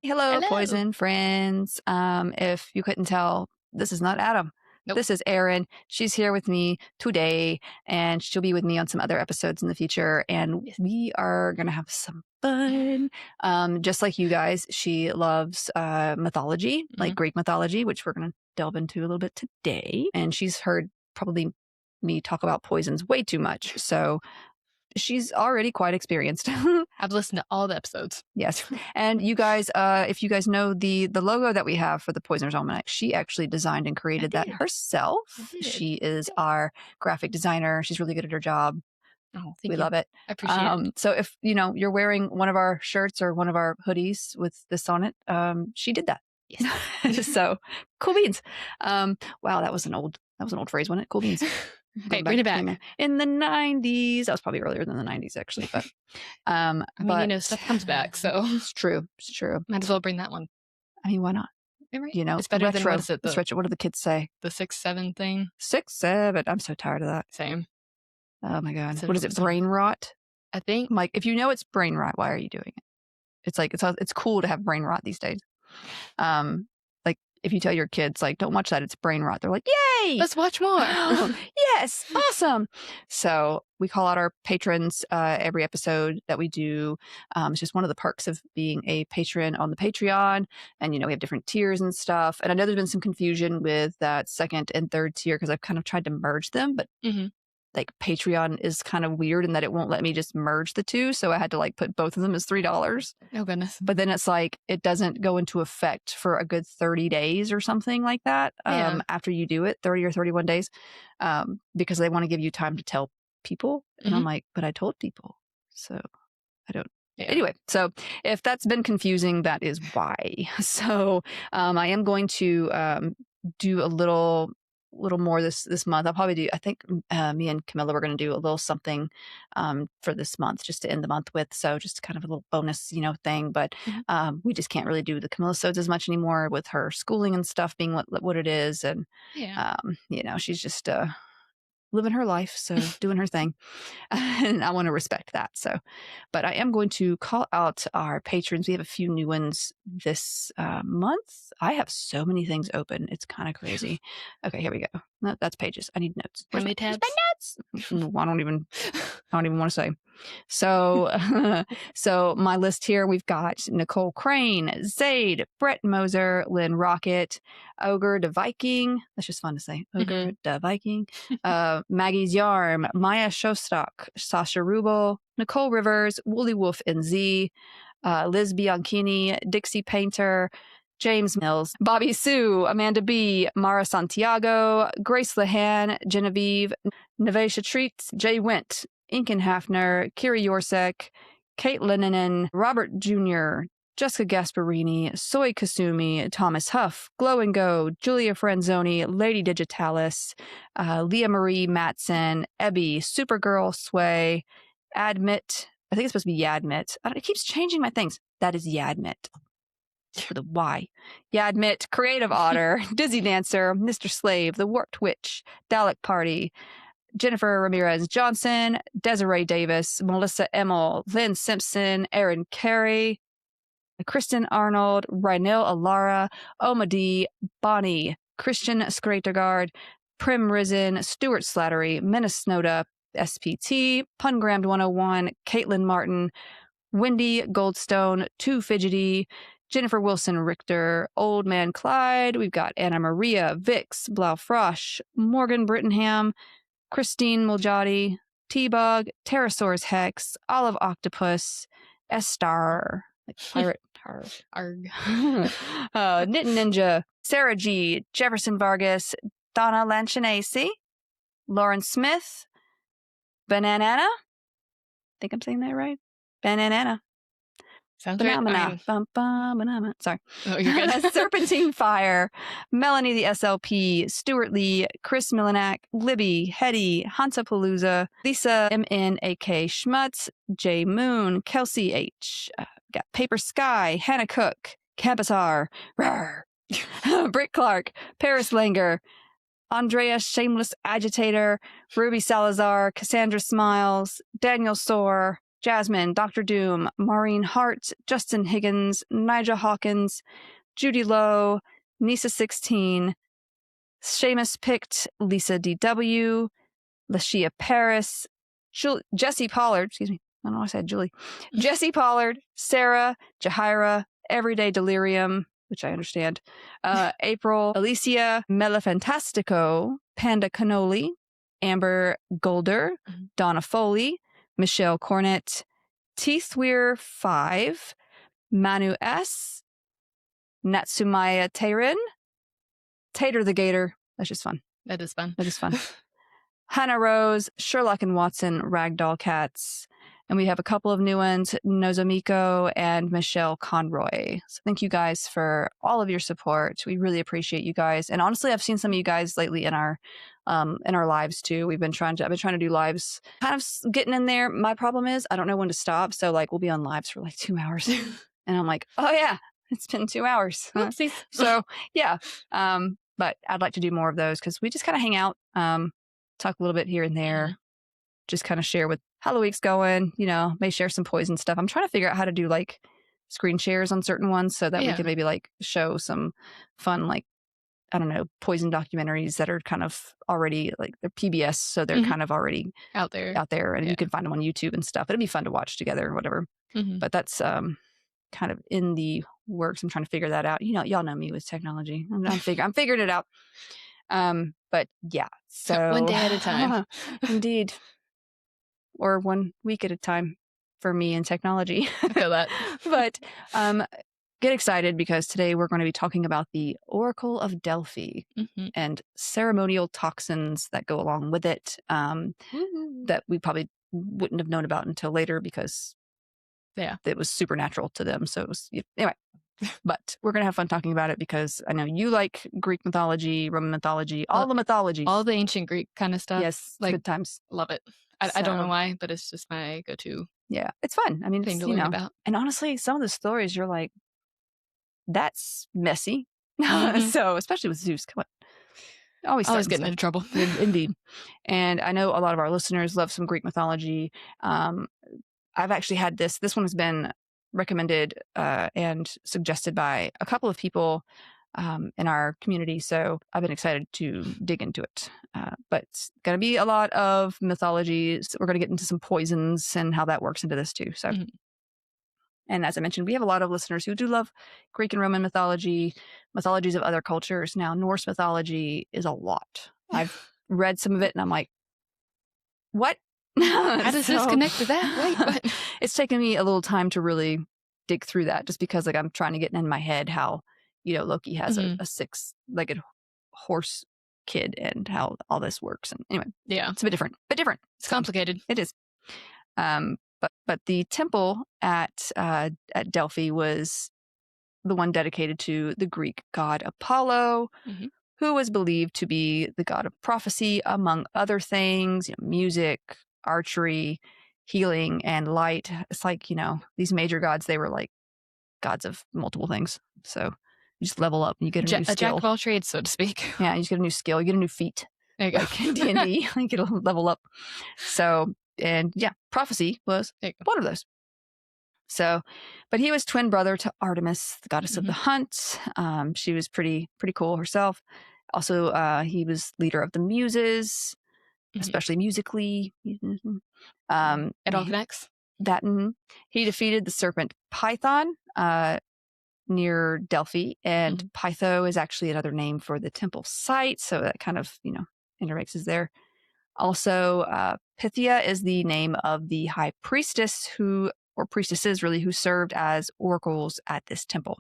Hello, Hello. poison friends. If you couldn't tell, this is not Adam. Nope. This is Erin. She's here with me today, and she'll be with me on some other episodes in the future. And we are going to have some fun. Just like you guys, she loves mythology, like Greek mythology, which we're going to delve into a little bit today. And she's heard probably me talk about poisons way too much. So she's already quite experienced. I've listened to all the episodes. Yes. And you guys, if you guys know the logo that we have for the Poisoner's Almanac, she actually designed and created that herself. She is our graphic designer. She's really good at her job. Oh, we love it. I appreciate it. So if you're wearing one of our shirts or one of our hoodies with this on it, she did that. Yes. So cool beans. Wow, that was an old phrase, wasn't it? Cool beans. Hey, bring it back. In the 90s. That was probably earlier than the 90s, actually. But stuff comes back, so it's true. It's true. Might as well bring that one. I mean, why not? Right. It's better retro. than what is it? What do the kids say? The 6-7 thing. 6-7. I'm so tired of that. Same. Oh my god. What is it? Brain rot? I think. Like, if you know it's brain rot, why are you doing it? It's like it's cool to have brain rot these days. Like if you tell your kids like, don't watch that, it's brain rot, they're like, yay, let's watch more. Yes, awesome. So we call out our patrons every episode that we do. It's just one of the perks of being a patron on the Patreon. And we have different tiers and stuff. And I know there's been some confusion with that second and third tier because I've kind of tried to merge them, but like Patreon is kind of weird in that it won't let me just merge the two. So I had to like put both of them as $3. Oh goodness. But then it's like, it doesn't go into effect for a good 30 days or something like that. After you do it, 30 or 31 days, because they want to give you time to tell people. And I'm like, but I told people. So I don't. Yeah. Anyway, so if that's been confusing, that is why. So I am going to do a little more this month. I'll probably do, I think me and Camilla, we're going to do a little something for this month just to end the month with. So just kind of a little bonus, thing. But we just can't really do the Camilla-sodes as much anymore with her schooling and stuff being what it is. And, she's just living her life. So doing her thing. And I want to respect that. So, but I am going to call out our patrons. We have a few new ones this month. I have so many things open. It's kind of crazy. Okay, here we go. No, that's pages. I need notes. How many tabs? My notes. I don't even want to say. So, so my list here, we've got Nicole Crane, Zaid, Brett Moser, Lynn Rocket, Ogre the Viking. That's just fun to say. Ogre the Viking. Maggie's Yarm, Maya Shostak, Sasha Rubel, Nicole Rivers, Woolly Wolf NZ, Liz Bianchini, Dixie Painter, James Mills, Bobby Sue, Amanda B, Mara Santiago, Grace Lehan, Genevieve, Nevesha Treats, Jay Went, Inken Hafner, Kiri Yorsek, Kate Leninen, Robert Jr., Jessica Gasparini, Soy Kasumi, Thomas Huff, Glow and Go, Julia Franzoni, Lady Digitalis, Leah Marie Matson, Ebby, Supergirl Sway, Admit. I think it's supposed to be Yadmit. It keeps changing my things. That is Yadmit. For the Y. Yadmit, Creative Otter, Dizzy Dancer, Mr. Slave, The Warped Witch, Dalek Party, Jennifer Ramirez Johnson, Desiree Davis, Melissa Emmel, Lynn Simpson, Erin Carey, Kristen Arnold, Rynel Alara, Oma D, Bonnie, Christian Skretergaard, Prim Risen, Stuart Slattery, Minnesota SPT, Pungrammed 101, Caitlin Martin, Wendy Goldstone, Too Fidgety, Jennifer Wilson Richter, Old Man Clyde. We've got Anna Maria, Vix, Blaufrosch, Morgan Brittenham, Christine Muljadi, T-Bug, Pterosaurus Hex, Olive Octopus, Estar, like pirate, arg. Knit Ninja, Sarah G, Jefferson Vargas, Donna Lanchinasi, Lauren Smith, Banana. Think I'm saying that right? Banana. Sounds Banana. right. Banana. Sorry. Oh, you're good. Serpentine Fire, Melanie the SLP, Stuart Lee, Chris Milanak, Libby, Hetty, Hantapalooza, Lisa MNAK Schmutz, J Moon, Kelsey H. Got Paper Sky, Hannah Cook, Campasar, Britt Clark, Paris Langer, Andrea Shameless Agitator, Ruby Salazar, Cassandra Smiles, Daniel Soar, Jasmine, Dr. Doom, Maureen Hart, Justin Higgins, Nigel Hawkins, Judy Lowe, Nisa16, Seamus picked Lisa DW, Lashia Paris, Jesse Pollard, excuse me, I don't know why I said Julie, Jesse Pollard, Sarah, Jahira, Everyday Delirium, which I understand, April, Alicia, Melafantastico, Panda Cannoli, Amber Golder, Donna Foley, Michelle Cornett, Teethweir 5, Manu S, Natsumaya Teirin, Tater the Gator. That's just fun. That is fun. That is fun. Hannah Rose, Sherlock and Watson, Ragdoll Cats. And we have a couple of new ones, Nozomiko and Michelle Conroy. So thank you guys for all of your support. We really appreciate you guys. And honestly, I've seen some of you guys lately in our lives too. I've been trying to do lives, kind of getting in there. My problem is I don't know when to stop. So like we'll be on lives for like 2 hours. And I'm like, oh yeah, it's been 2 hours. Oopsies. So yeah. But I'd like to do more of those because we just kind of hang out, talk a little bit here and there, just kind of share how the week's going, may share some poison stuff. I'm trying to figure out how to do like screen shares on certain ones so that we can maybe like show some fun, like, I don't know, poison documentaries that are kind of already like they're PBS. So they're kind of already out there and you can find them on YouTube and stuff. It'd be fun to watch together or whatever. But that's kind of in the works. I'm trying to figure that out. Y'all know me with technology. I'm figuring it out. But yeah, so one day at a time. Indeed. Or 1 week at a time for me in technology. I feel that. But get excited because today we're going to be talking about the Oracle of Delphi and ceremonial toxins that go along with it that we probably wouldn't have known about until later because it was supernatural to them. So it was, anyway. But we're going to have fun talking about it because I know you like Greek mythology, Roman mythology, all the mythologies. All the ancient Greek kind of stuff. Yes, like good times. Love it. I don't know why, but it's just my go-to. Yeah, it's fun. I mean, thing it's, to learn about. And honestly, some of the stories you're like, that's messy. Mhm. So, especially with Zeus, come on. Always getting into trouble. Indeed. And I know a lot of our listeners love some Greek mythology. I've actually had this one has been recommended and suggested by a couple of people in our community. So I've been excited to dig into it. But it's going to be a lot of mythology. So we're going to get into some poisons and how that works into this too. So, and as I mentioned, we have a lot of listeners who do love Greek and Roman mythology, mythologies of other cultures. Now, Norse mythology is a lot. I've read some of it and I'm like, what? How does this connect to that? Wait, what? It's taken me a little time to really dig through that just because like I'm trying to get in my head how, Loki has a 6-legged horse kid and how all this works. And anyway, it's a bit different. It's complicated. It is. But the temple at Delphi was the one dedicated to the Greek god Apollo, who was believed to be the god of prophecy, among other things, music, archery, healing, and light. It's like, these major gods, they were like gods of multiple things. So you just level up and you get a new skill. A jack of all trades, so to speak. Yeah, you just get a new skill. You get a new feat. There you go. Like in D&D, you get a level up. So, and yeah, prophecy was one of those. So, but he was twin brother to Artemis, the goddess of the hunt. She was pretty cool herself. Also, he was leader of the Muses, especially musically. It all connects. He defeated the serpent Python near Delphi, and Pytho is actually another name for the temple site. So that kind of, intermixes there. Also, Pythia is the name of the high priestess or priestesses really, who served as oracles at this temple.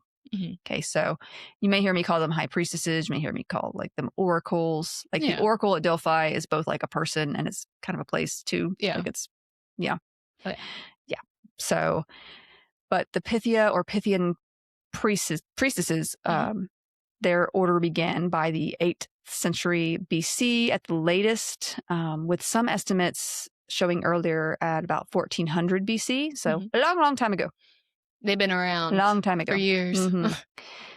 Okay, so you may hear me call them high priestesses. You may hear me call like them oracles. Like the Oracle at Delphi is both like a person and it's kind of a place too. Yeah. Like it's, yeah. So, but the Pythia or Pythian priestesses, their order began by the 8th century BC at the latest, with some estimates showing earlier at about 1400 BC. So a long, long time ago. They've been around long time ago for years.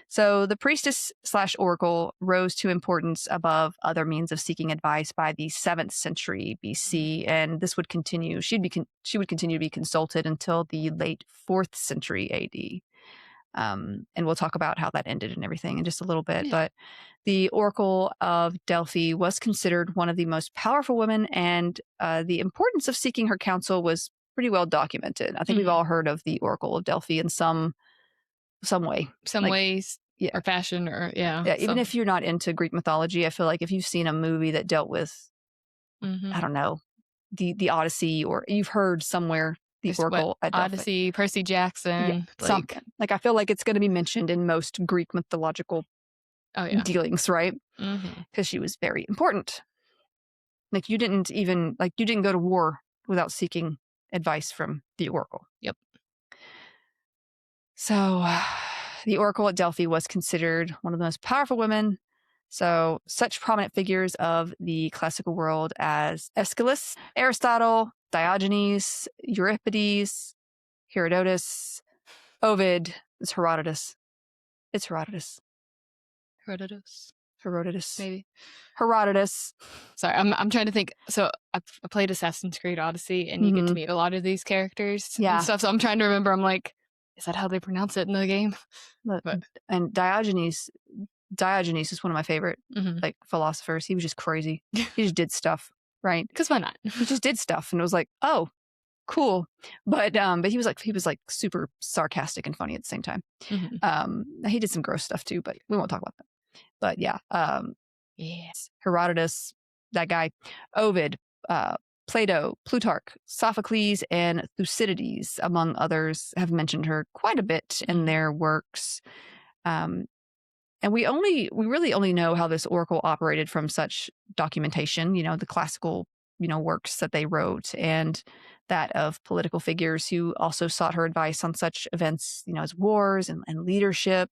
So the priestess / oracle rose to importance above other means of seeking advice by the 7th century BC, and this would continue. She would continue to be consulted until the late 4th century AD. And we'll talk about how that ended and everything in just a little bit. Yeah. But the Oracle of Delphi was considered one of the most powerful women, and the importance of seeking her counsel was pretty well documented. I think we've all heard of the Oracle of Delphi in some way. Ways, yeah. or fashion, or even if you're not into Greek mythology, I feel like if you've seen a movie that dealt with, I don't know, the Odyssey, or you've heard somewhere the Oracle at Delphi. Odyssey, Percy Jackson, something. Like I feel like it's going to be mentioned in most Greek mythological dealings, right? Because she was very important. Like you didn't go to war without seeking advice from the Oracle. Yep. So the Oracle at Delphi was considered one of the most powerful women. So such prominent figures of the classical world as Aeschylus, Aristotle, Diogenes, Euripides, Herodotus, Ovid. It's Herodotus. Herodotus. Maybe. Herodotus. Sorry, I'm trying to think. So I played Assassin's Creed Odyssey, and you get to meet a lot of these characters and stuff. So I'm trying to remember. I'm like, is that how they pronounce it in the game? And Diogenes is one of my favorite philosophers. He was just crazy. He just did stuff, right? Because why not? He just did stuff, and it was like, oh, cool. But he was like super sarcastic and funny at the same time. He did some gross stuff too, but we won't talk about that. But yeah, Herodotus, that guy, Ovid, Plato, Plutarch, Sophocles, and Thucydides, among others, have mentioned her quite a bit in their works. And we really only know how this oracle operated from such documentation, the classical, works that they wrote, and that of political figures who also sought her advice on such events, as wars and leadership.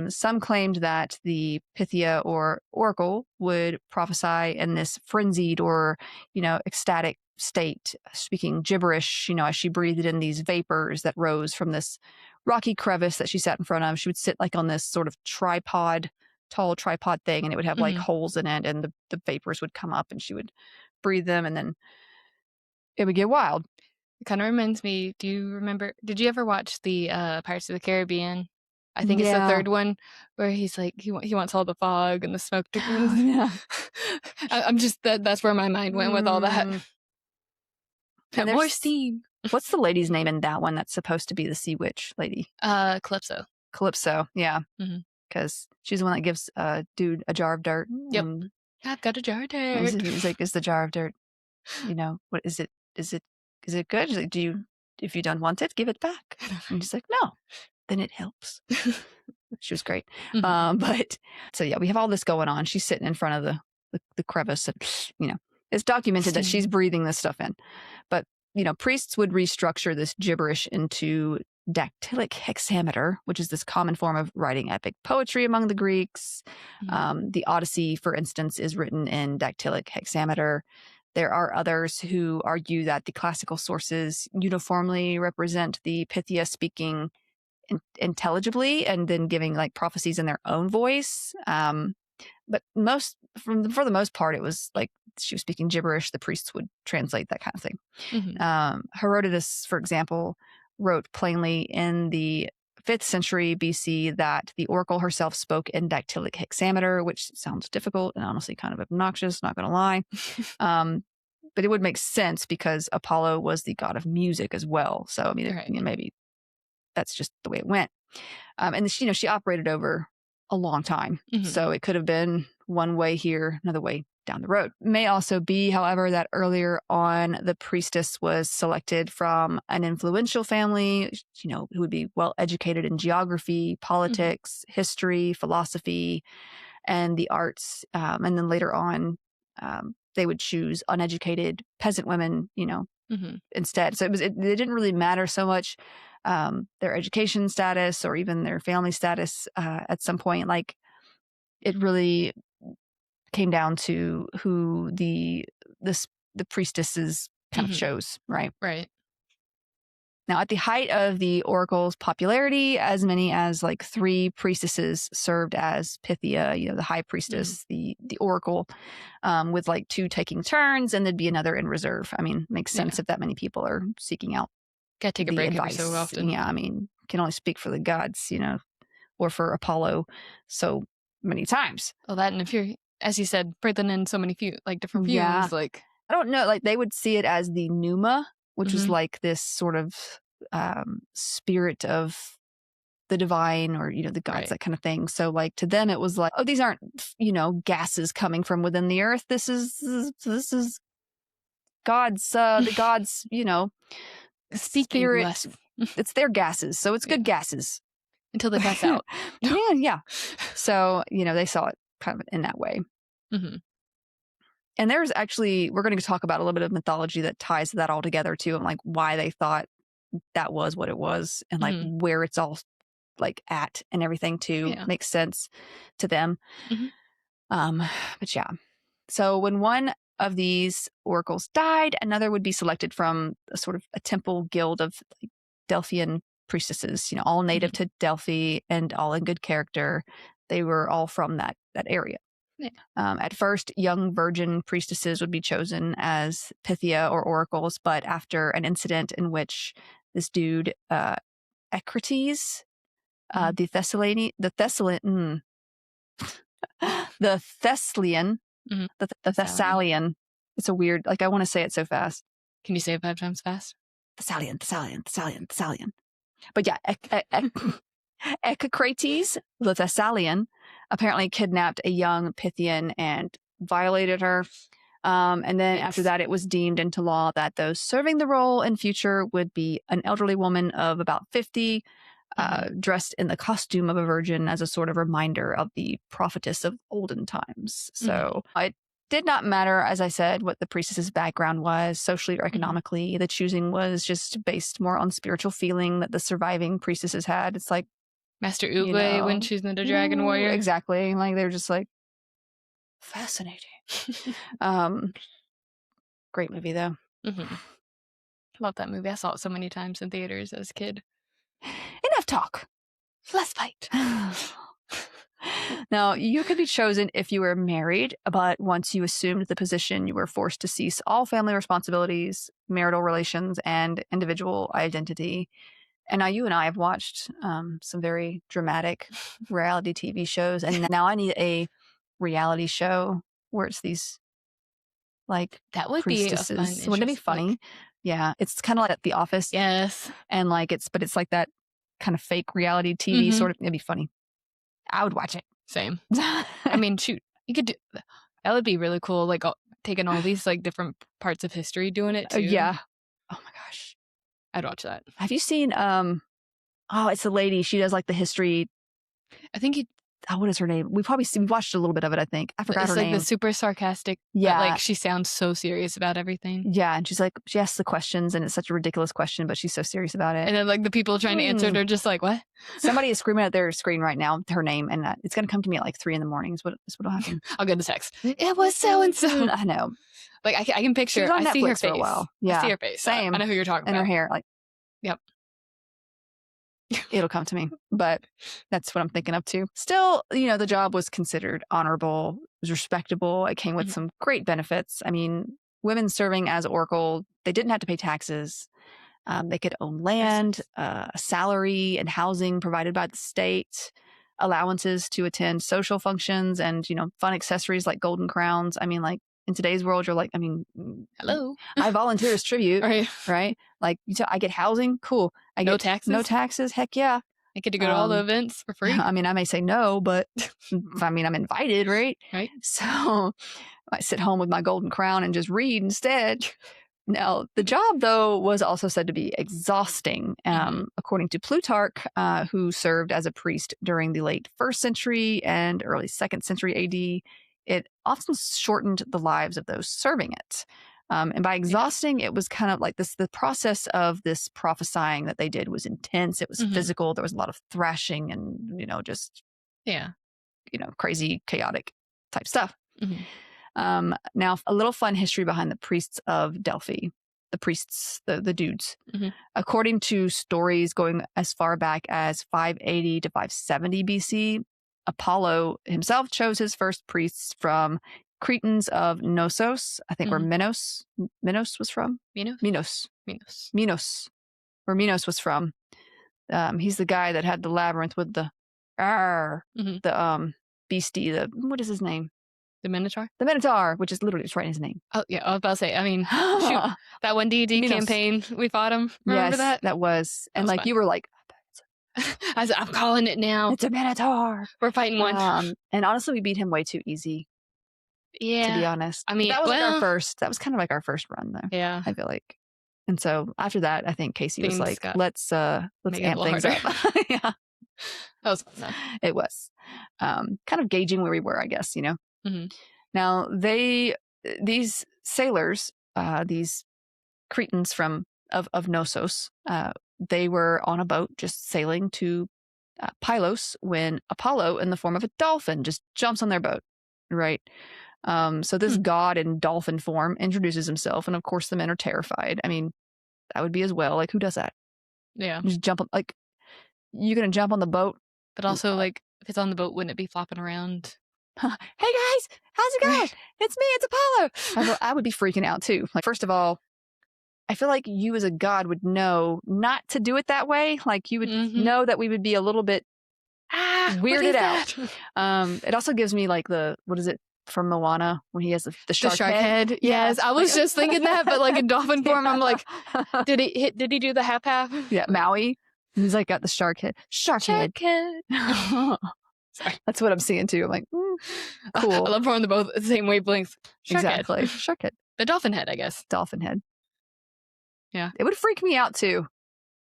Some claimed that the Pythia or oracle would prophesy in this frenzied or, ecstatic state, speaking gibberish, as she breathed in these vapors that rose from this rocky crevice that she sat in front of. She would sit like on this sort of tall tripod thing, and it would have like holes in it, and the vapors would come up and she would breathe them, and then it would get wild. It kind of reminds me, did you ever watch the Pirates of the Caribbean? I think it's the 3rd one where he's like, he wants all the fog and the smoke to come. Yeah. I'm just, that's where my mind went with all that. And more steam. What's the lady's name in that one that's supposed to be the sea witch lady? Calypso, yeah. Because she's the one that gives a dude a jar of dirt. Yep. I've got a jar of dirt. He's like, is the jar of dirt, what is it? Is it good? She's like, if you don't want it, give it back. And he's like, no. Then it helps. She was great. But so yeah, we have all this going on. She's sitting in front of the crevice, and it's documented that she's breathing this stuff in. But priests would restructure this gibberish into dactylic hexameter, which is this common form of writing epic poetry among the Greeks. The Odyssey, for instance, is written in dactylic hexameter. There are others who argue that the classical sources uniformly represent the Pythia speaking intelligibly and then giving like prophecies in their own voice. But for the most part, it was like she was speaking gibberish. The priests would translate that kind of thing. Herodotus, for example, wrote plainly in the 5th century BC that the oracle herself spoke in dactylic hexameter, which sounds difficult and honestly kind of obnoxious, not going to lie. But it would make sense because Apollo was the god of music as well. So, I mean, maybe that's just the way it went. And she operated over a long time. So it could have been one way here, another way down the road. It may also be, however, that earlier on the priestess was selected from an influential family, who would be well educated in geography, politics, history, philosophy, and the arts. And then later on, they would choose uneducated peasant women, instead. So it didn't really matter so much their education status or even their family status at some point. Like it really came down to who the priestesses kind of chose, right? Right. Now, at the height of the oracle's popularity, as many as like 3 priestesses served as Pythia, the high priestess, the oracle, with like 2 taking turns, and there'd be another in reserve. I mean, makes sense if that many people are seeking out. Gotta take a break advice. Every so often. Yeah, I mean, can only speak for the gods, or for Apollo so many times. Well, that, and if you're, as you said, breathing in so many different fumes, like I don't know, like they would see it as the pneuma, which is like this sort of spirit of the divine, or the gods, that kind of thing. So like to them it was like, oh, these aren't gases coming from within the earth. This is God's the gods spirit. It's their gases, so it's good gases until they pass out. yeah. So they saw it kind of in that way. And there's actually, we're going to talk about a little bit of mythology that ties that all together too, and like why they thought that was what it was, and like where it's all like at and everything too makes sense to them. But yeah, so when one of these oracles died, another would be selected from a sort of a temple guild of like Delphian priestesses, all native to Delphi and all in good character. They were all from that area. At first, young virgin priestesses would be chosen as Pythia or oracles, but after an incident in which this dude, Ecrates, the Thessalian, it's a weird, like I want to say it so fast. Can you say it 5 times fast? Thessalian. But yeah, Ecrates, the Thessalian, apparently kidnapped a young Pythian and violated her. And then after that, it was deemed into law that those serving the role in future would be an elderly woman of about 50, dressed in the costume of a virgin as a sort of reminder of the prophetess of olden times. So it did not matter, as I said, what the priestess's background was, socially or economically. The choosing was just based more on spiritual feeling that the surviving priestesses had. It's like Master Oogway when choosing the dragon warrior. Exactly. Like they're just like, fascinating. Great movie though. Love that movie. I saw it so many times in theaters as a kid. Enough talk. Let's fight. Now, you could be chosen if you were married, but once you assumed the position, you were forced to cease all family responsibilities, marital relations, and individual identity. And now you and I have watched some very dramatic reality TV shows, and now I need a reality show where it's these like that would priestesses. Be a fun, wouldn't it be funny? Like, yeah, it's kind of like The Office. Yes, and like it's like that kind of fake reality TV sort of. It'd be funny. I would watch it. Same. I mean, shoot, you could do that. Would be really cool. Like taking all these like different parts of history, doing it too. Yeah. Oh my gosh, I'd watch that. Have you seen? Oh, it's a lady. She does like the history. I think what is her name? We watched a little bit of it. I think I forgot her name. It's like the super sarcastic. Yeah, like she sounds so serious about everything. Yeah, and she asks the questions, and it's such a ridiculous question, but she's so serious about it. And then like the people trying to answer it are just like, what? Somebody is screaming at their screen right now, her name, and it's going to come to me at like 3 a.m. Is what'll happen. I'll get the text. It was so and so. I know. Like I can picture. She was on I Netflix see her face for a while. Yeah, I see her face. Same. I know who you're talking about. And her hair, like. Yep. It'll come to me, but that's what I'm thinking of too. Still, the job was considered honorable, it was respectable. It came with some great benefits. I mean, women serving as oracle, they didn't have to pay taxes. They could own land, a salary and housing provided by the state, allowances to attend social functions, and, fun accessories like golden crowns. I mean, like in today's world, you're like, I mean, hello, I volunteer as tribute, right? Like I get housing, cool. I get no taxes. Heck yeah. I get to go to all the events for free. I mean, I may say no, but I mean, I'm invited, right? Right. So I sit home with my golden crown and just read instead. Now, the job, though, was also said to be exhausting. According to Plutarch, who served as a priest during the late 1st century and early 2nd century AD, it often shortened the lives of those serving it. And by exhausting, it was kind of like the process of this prophesying that they did was intense. It was physical. There was a lot of thrashing and, just, crazy, chaotic type stuff. Now, a little fun history behind the priests of Delphi. the priests, the dudes. Mm-hmm. According to stories going as far back as 580 to 570 BC, Apollo himself chose his first priests from Cretans of Knossos, I think where Minos was from. Minos. Where Minos was from. He's the guy that had the labyrinth with the beastie, what is his name? The Minotaur? The Minotaur, which is literally just writing his name. Oh, yeah, I was about to say, I mean, shoot, that one D&D campaign, we fought him. Remember that? That was. And was like, you were like, I said, I'm calling it now. It's a Minotaur. We're fighting one. And honestly, we beat him way too easy. Yeah. To be honest. I mean, that was our first, that was kind of like our first run though. Yeah. I feel like. And so after that, I think Casey was like, let's amp things up. Yeah. That was fun though. It was. Kind of gauging where we were, I guess, you know? Mm-hmm. Now, these sailors, these Cretans of Knossos, they were on a boat just sailing to Pylos when Apollo, in the form of a dolphin, just jumps on their boat, right? So this god in dolphin form introduces himself, and of course the men are terrified. I mean, I would be as well. Like, who does that? Yeah. Just jump on, like, you're going to jump on the boat? But also, like, if it's on the boat, wouldn't it be flopping around? Hey guys, how's it going? It's me, it's Apollo. I would be freaking out too. Like, first of all, I feel like you as a god would know not to do it that way. Like, you would know that we would be a little bit weirded out. It also gives me like what is it from Moana when he has the shark head? Yes, I was just thinking that, but like in dolphin form, I'm like, did he do the half? Yeah, Maui. He's like got the shark head. Shark head. Sorry. That's what I'm seeing too. I'm like, cool. I love we're on the both the same wavelength. Exactly. Shark head. The dolphin head, I guess. Dolphin head. Yeah. It would freak me out too.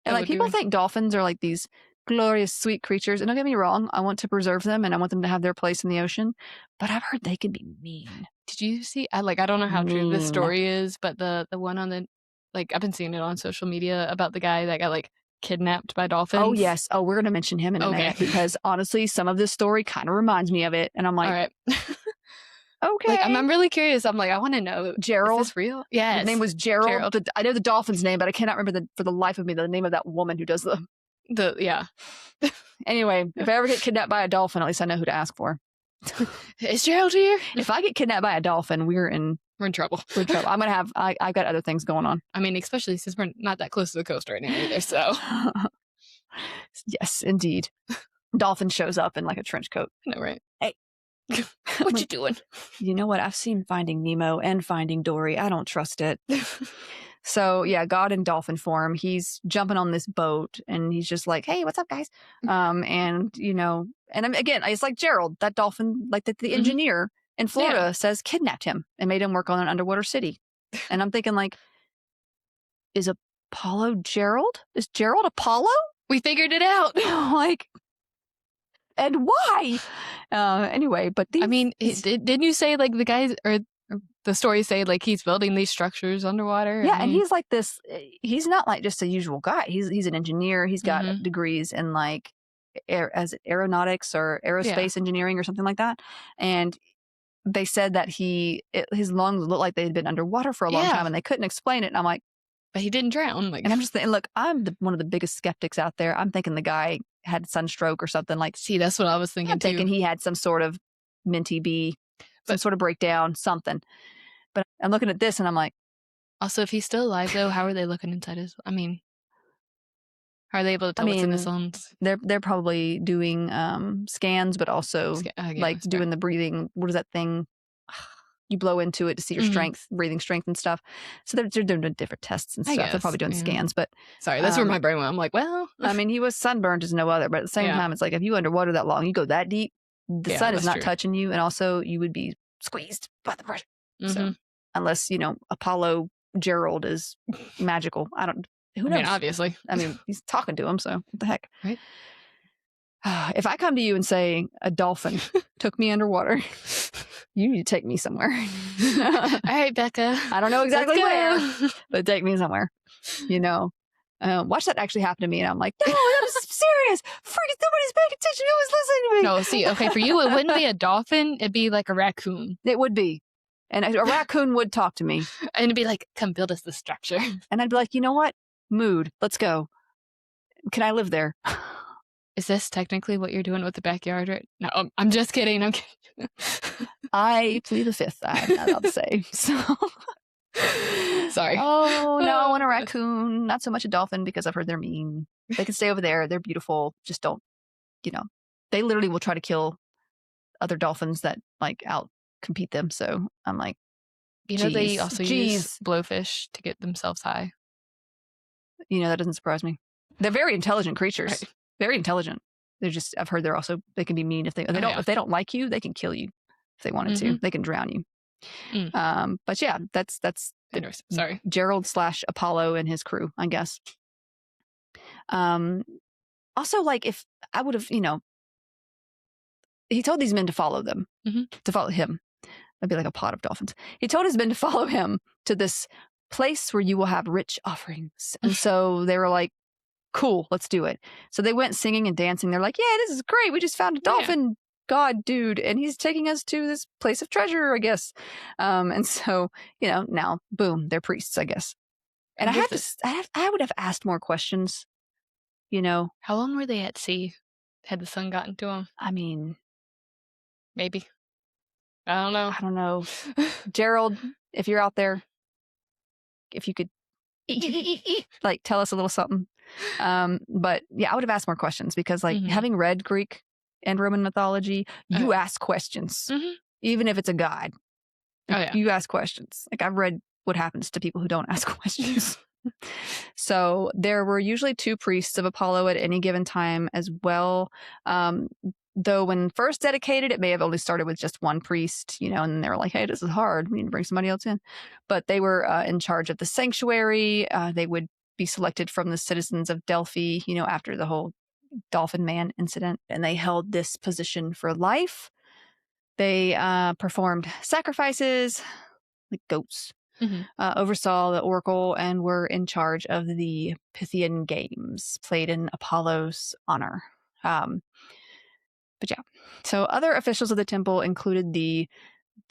And like, people think dolphins are like these glorious, sweet creatures. And don't get me wrong, I want to preserve them and I want them to have their place in the ocean. But I've heard they can be mean. Did you see? I don't know how true this story is, but the one on the, like, I've been seeing it on social media about the guy that got like kidnapped by dolphins. Oh yes. Oh, we're gonna mention him in a minute because honestly, some of this story kind of reminds me of it, and I'm like, all right. Okay. Like, I'm really curious. I'm like, I want to know. Gerald. Is this real? Yeah. His name was Gerald. I know the dolphin's name, but I cannot remember for the life of me the name of that woman who does yeah. Anyway, if I ever get kidnapped by a dolphin, at least I know who to ask for. Is Gerald here? If I get kidnapped by a dolphin, we're in trouble. We're in trouble. I'm gonna have. I've got other things going on. I mean, especially since we're not that close to the coast right now either. So. Yes, indeed. Dolphin shows up in like a trench coat. I know, right? Hey. What you doing? You know what? I've seen Finding Nemo and Finding Dory. I don't trust it. So yeah, God in dolphin form. He's jumping on this boat and he's just like, "Hey, what's up, guys?" And you know, and again, it's like Gerald, that dolphin, like the engineer in Florida says kidnapped him and made him work on an underwater city. And I'm thinking like, is Apollo Gerald? Is Gerald Apollo? We figured it out. Like, and why? Anyway, but I mean, didn't you say like the guys or the stories say like he's building these structures underwater? Yeah, and he's like this. He's not like just a usual guy. He's an engineer. He's got degrees in like aeronautics or aerospace engineering or something like that. And they said that his lungs looked like they had been underwater for a long time, and they couldn't explain it. And I'm like, but he didn't drown. Like, and I'm just thinking, look, I'm one of the biggest skeptics out there. I'm thinking the guy had sunstroke or something. Like, see, that's what I was thinking. I'm thinking he had some sort of minty bee, some sort of breakdown, something. But I'm looking at this and I'm like, also, if he's still alive though, how are they looking inside his? I mean, how are they able to tell what's in his lungs? They're probably doing scans, but also doing the breathing. What is that thing? You blow into it to see your strength, breathing strength and stuff. So they're doing different tests and stuff. They're probably doing scans, but sorry, that's where my brain went. I'm like, well, I mean, he was sunburned as no other, but at the same time, it's like if you underwater that long, you go that deep, the sun is not touching you, and also you would be squeezed by the pressure. So unless Apollo Gerald is magical, who knows? I mean, obviously, he's talking to him, so what the heck, right? If I come to you and say a dolphin took me underwater, you need to take me somewhere. All right, Becca. I don't know exactly where, but take me somewhere. Watch that actually happen to me, and I'm like, no, that was serious. Freaking nobody's paying attention. Who was listening to me? No, see, okay, for you, it wouldn't be a dolphin. It'd be like a raccoon. It would be. And a raccoon would talk to me. And it'd be like, come build us the structure. And I'd be like, you know what? Mood. Let's go. Can I live there? Is this technically what you're doing with the backyard? Right? No, I'm just kidding. I'm kidding. I plead the fifth. I'm not allowed to say. So. Sorry. Oh, no, I want a raccoon. Not so much a dolphin because I've heard they're mean. They can stay over there. They're beautiful. Just don't, they literally will try to kill other dolphins that like out compete them. So I'm like, they also use blowfish to get themselves high. That doesn't surprise me. They're very intelligent creatures. Right. Very intelligent. I've heard they can be mean if they don't like you, they can kill you if they wanted to. They can drown you. But yeah, that's sorry. Gerald / Apollo and his crew, I guess. Also, like if I would have, he told these men to follow them, to follow him. That'd be like a pod of dolphins. He told his men to follow him to this place where you will have rich offerings. And so they were like, cool, let's do it. So they went singing and dancing. They're like, yeah, this is great. We just found a dolphin god dude, and he's taking us to this place of treasure, I guess. And so, now, boom, they're priests, I guess. And I would have asked more questions, How long were they at sea? Had the sun gotten to them? I mean, maybe. I don't know. Gerald, if you're out there, if you could like tell us a little something. But yeah, I would have asked more questions because like having read Greek and Roman mythology, you ask questions, even if it's a god. You ask questions. Like I've read what happens to people who don't ask questions. So there were usually 2 priests of Apollo at any given time as well. Though when first dedicated, it may have only started with just 1 priest, and they were like, hey, this is hard. We need to bring somebody else in. But they were in charge of the sanctuary. They would be selected from the citizens of Delphi, after the whole Dolphin Man incident. And they held this position for life. They performed sacrifices, like goats, oversaw the Oracle, and were in charge of the Pythian games played in Apollo's honor. But yeah, so other officials of the temple included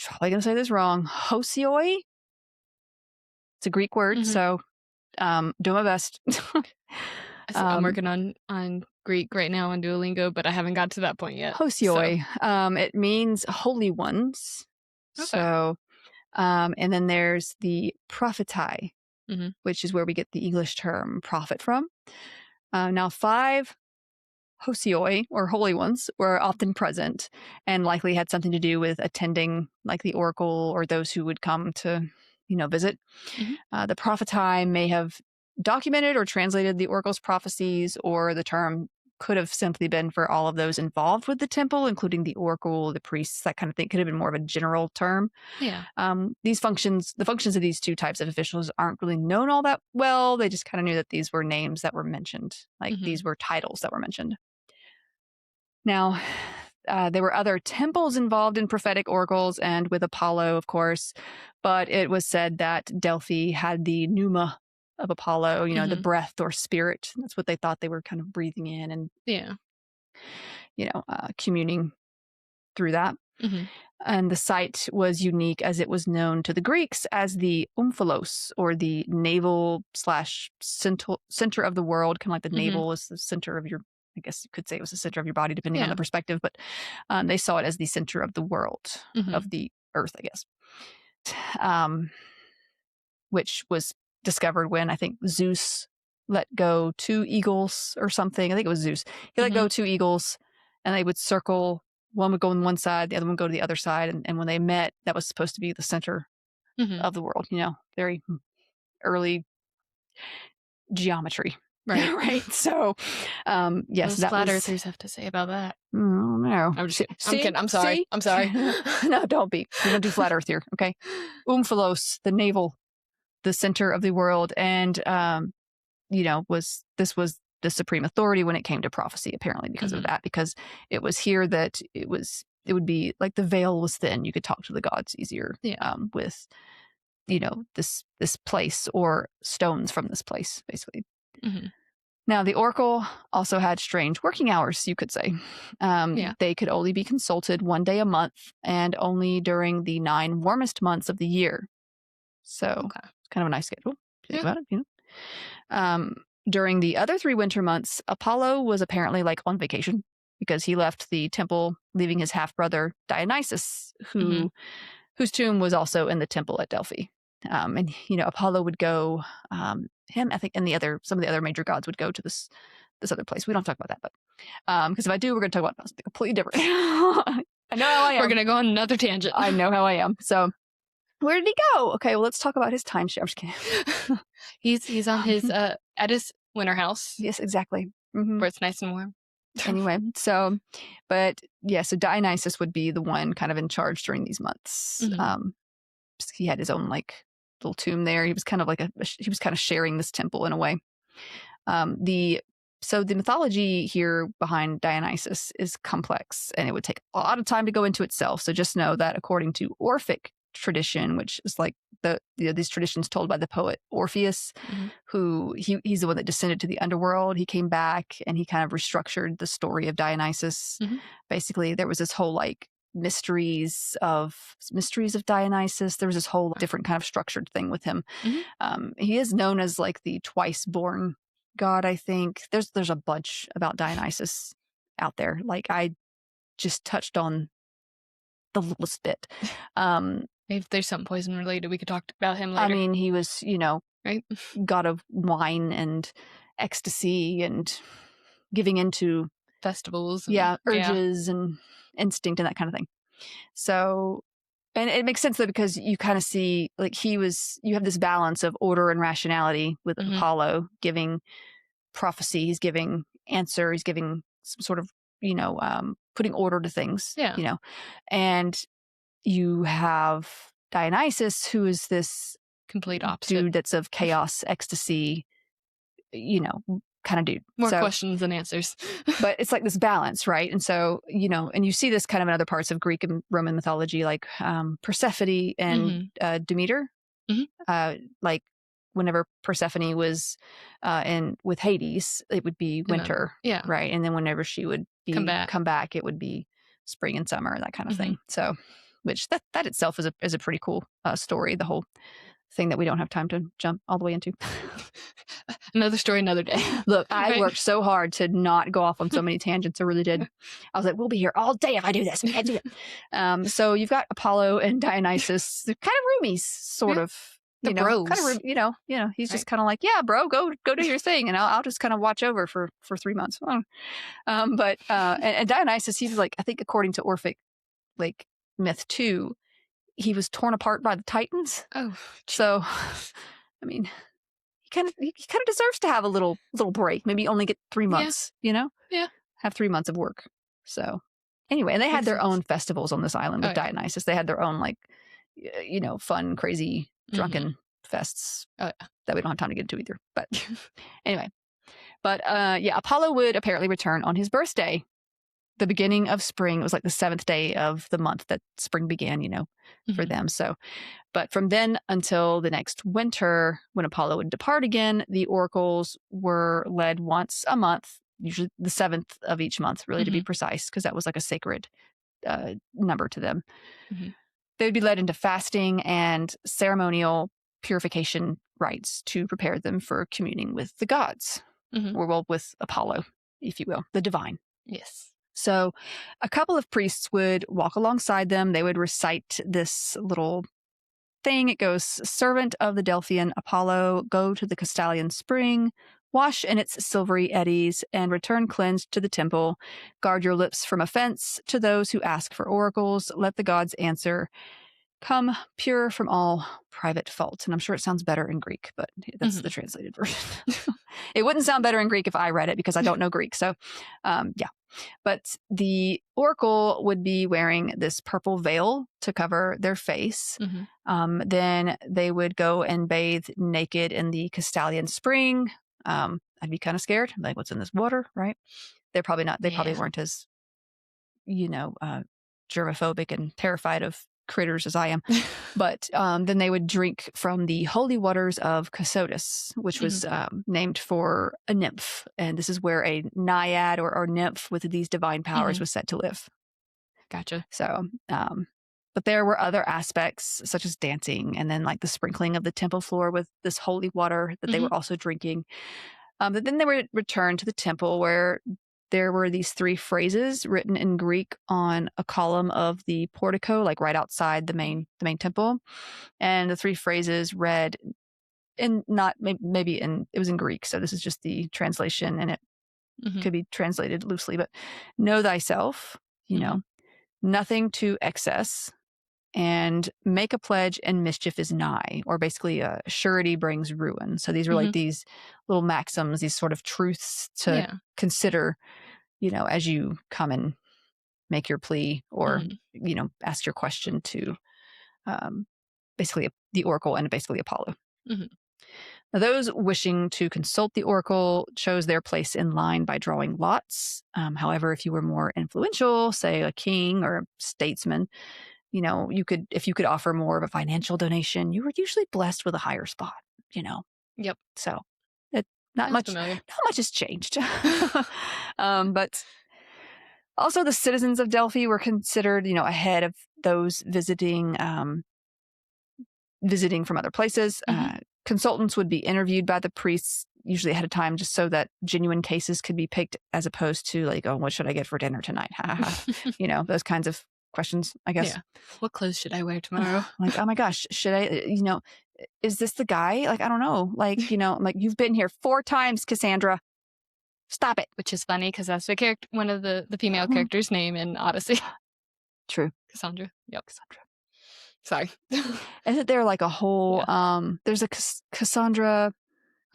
probably going to say this wrong, hosioi. It's a Greek word, so do my best. I'm working on Greek right now on Duolingo, but I haven't got to that point yet. Hosioi. So. It means holy ones. Okay. So, and then there's the propheti, which is where we get the English term prophet from. Now, 5 hosioi, or holy ones, were often present and likely had something to do with attending like the oracle or those who would come to, visit. The propheti may have documented or translated the oracle's prophecies, or the term could have simply been for all of those involved with the temple, including the oracle, the priests, that kind of thing. Could have been more of a general term. Yeah. The functions of these 2 types of officials aren't really known all that well. They just kind of knew that these were names that were mentioned, like these were titles that were mentioned. Now, there were other temples involved in prophetic oracles and with Apollo, of course, but it was said that Delphi had the pneuma of Apollo, the breath or spirit. That's what they thought they were kind of breathing in and, communing through that. And the site was unique as it was known to the Greeks as the omphalos, or the navel / center of the world, kind of like the navel is the center of your, I guess you could say it was the center of your body, depending on the perspective, but they saw it as the center of the world, of the earth, I guess, which was discovered when I think Zeus let go 2 eagles or something. I think it was Zeus. He let go 2 eagles, and they would circle. One would go on one side, the other one would go to the other side. And when they met, that was supposed to be the center of the world, very early geometry. Right. Right. So, yes. What does flat earthers have to say about that? No. I'm just kidding. I'm sorry. See? I'm sorry. No, don't be. We don't do flat earth here. Okay. Omphalos, the navel, the center of the world. And, was the supreme authority when it came to prophecy, apparently, because of that, because it was here that it would be like the veil was thin. You could talk to the gods easier with, this place or stones from this place, basically. Now, the Oracle also had strange working hours, you could say. They could only be consulted 1 day a month and only during the 9 warmest months of the year. So it's kind of a nice schedule, if you think about it. During the other 3 winter months, Apollo was apparently like on vacation because he left the temple, leaving his half-brother Dionysus, whose tomb was also in the temple at Delphi. And Apollo would go, I think, and some of the other major gods would go to this other place. We don't talk about that, but because if I do, we're going to talk about something completely different. I know how I am. We're going to go on another tangent. I know how I am. So where did he go? Okay, well, let's talk about his timeshare. I'm just kidding. He's on his at his winter house. Yes, exactly. Where it's nice and warm. Anyway, so Dionysus would be the one kind of in charge during these months. He had his own like little tomb there. He was kind of like he was kind of sharing this temple in a way. The mythology here behind Dionysus is complex, and it would take a lot of time to go into itself. So just know that according to Orphic tradition, which is like these traditions told by the poet Orpheus, who he's the one that descended to the underworld. He came back and he kind of restructured the story of Dionysus. Basically, there was this whole like mysteries of Dionysus. There was this whole different kind of structured thing with him. He is known as like the twice born god, I think. There's a bunch about Dionysus out there. Like I just touched on the littlest bit. If there's something poison related, we could talk about him later. I mean, he was, right? God of wine and ecstasy and giving into festivals. Urges and instinct and that kind of thing. So, and it makes sense though, because you kind of see like you have this balance of order and rationality with Apollo giving prophecy, he's giving answer, he's giving some sort of, putting order to things, and you have Dionysus, who is this complete opposite dude that's of chaos, ecstasy, kind of dude. More questions than answers. But it's like this balance, right? And so, and you see this kind of in other parts of Greek and Roman mythology, like Persephone and Demeter. Like whenever Persephone was with Hades, it would be winter, right? And then whenever she would come back, it would be spring and summer, that kind of thing. So, which that itself is a pretty cool story. The whole thing that we don't have time to jump all the way into. Another story, another day. Look, I worked so hard to not go off on so many tangents. I really did. I was like, we'll be here all day if I do this. We can't do it. So you've got Apollo and Dionysus. They're kind of roomies, sort of. The bros. Kind of, he's just kind of like, yeah, bro, go do your thing, and I'll just kind of watch over for 3 months. But Dionysus, he was like, I think according to Orphic, like myth 2, he was torn apart by the Titans. Oh, so I mean, he kind of deserves to have a little break. Maybe only get 3 months. Have 3 months of work. So anyway, and they had their own festivals on this island with Dionysus. They had their own like, fun, crazy, drunken fests that we don't have time to get into either. But anyway, Apollo would apparently return on his birthday. The beginning of spring. It was like the 7th day of the month that spring began, for them. So, but from then until the next winter, when Apollo would depart again, the oracles were led once a month, usually the 7th of each month, really to be precise, because that was like a sacred number to them. They would be led into fasting and ceremonial purification rites to prepare them for communing with the gods, or with Apollo, if you will, the divine. Yes. So a couple of priests would walk alongside them. They would recite this little thing. It goes, servant of the Delphian Apollo, go to the Castalian spring, wash in its silvery eddies, and return cleansed to the temple. Guard your lips from offense to those who ask for oracles. Let the gods answer. Come pure from all private fault. And I'm sure it sounds better in Greek, but that's the translated version. It wouldn't sound better in Greek if I read it because I don't know Greek. So, But the oracle would be wearing this purple veil to cover their face. Then they would go and bathe naked in the Castalian spring. I'd be kind of scared. Like, what's in this water, right? They're probably not. They probably weren't as, germophobic and terrified of critters as I am. But then they would drink from the holy waters of Casodus, which was named for a nymph. And this is where a naiad or nymph with these divine powers was said to live. Gotcha. So, but there were other aspects such as dancing and then like the sprinkling of the temple floor with this holy water that they were also drinking. But then they would return to the temple where there were these 3 phrases written in Greek on a column of the portico, like right outside the main temple. And the 3 phrases read in it was in Greek. So this is just the translation, and it could be translated loosely, but know thyself, nothing to excess, and make a pledge and mischief is nigh, or basically surety brings ruin. So these were like these little maxims, these sort of truths to consider, as you come and make your plea or, ask your question to basically the Oracle and basically Apollo. Now, those wishing to consult the Oracle chose their place in line by drawing lots. However, if you were more influential, say a king or a statesman, if you could offer more of a financial donation, you were usually blessed with a higher spot, Yep. So not much has changed. But also the citizens of Delphi were considered, ahead of those visiting from other places. Consultants would be interviewed by the priests usually ahead of time, just so that genuine cases could be picked, as opposed to like, oh, what should I get for dinner tonight? Those kinds of questions, I guess. Yeah. What clothes should I wear tomorrow? Like, oh my gosh, should I, is this the guy? Like, I don't know. Like, like, you've been here 4 times, Cassandra. Stop it. Which is funny because that's one of the female characters' name in Odyssey. True. Cassandra. Yep. Cassandra. Sorry. Isn't there like a whole, there's a Cassandra.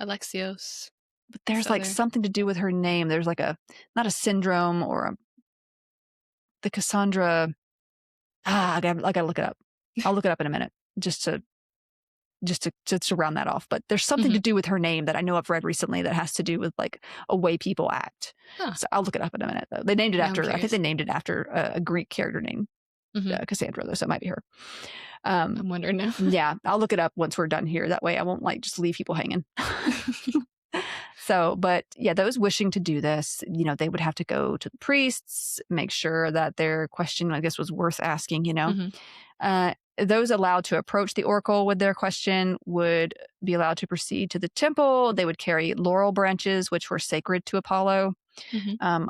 Alexios. But there's like something to do with her name. There's like not a syndrome or the Cassandra. I gotta look it up. I'll look it up in a minute just to round that off. But there's something to do with her name that I know I've read recently that has to do with like a way people act. So I'll look it up in a minute. Though. They named it after, I think they named it after a Greek character named Cassandra, though, so it might be her. I'm wondering now. Yeah, I'll look it up once we're done here. That way I won't like just leave people hanging. So, but yeah, those wishing to do this, they would have to go to the priests, make sure that their question, I guess, was worth asking, those allowed to approach the Oracle with their question would be allowed to proceed to the temple. They would carry laurel branches, which were sacred to Apollo.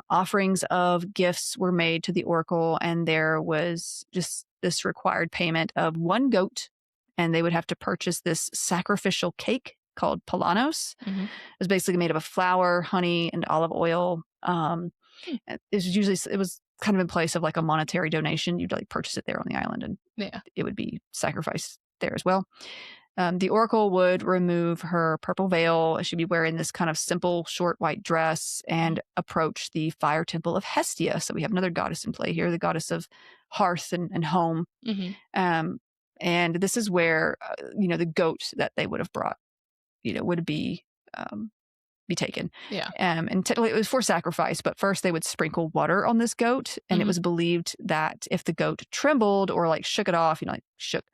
Offerings of gifts were made to the Oracle, and there was just this required payment of 1 goat, and they would have to purchase this sacrificial cake called Polanos. It was basically made of flour, honey, and olive oil. It was kind of in place of like a monetary donation. You'd like purchase it there on the island, and it would be sacrificed there as well. The Oracle would remove her purple veil. She'd be wearing this kind of simple, short white dress and approach the fire temple of Hestia. So we have another goddess in play here, the goddess of hearth and home. And this is where, the goat that they would have brought, would be taken. Yeah. And technically it was for sacrifice, but first they would sprinkle water on this goat. And it was believed that if the goat trembled or like shook it off, like shook,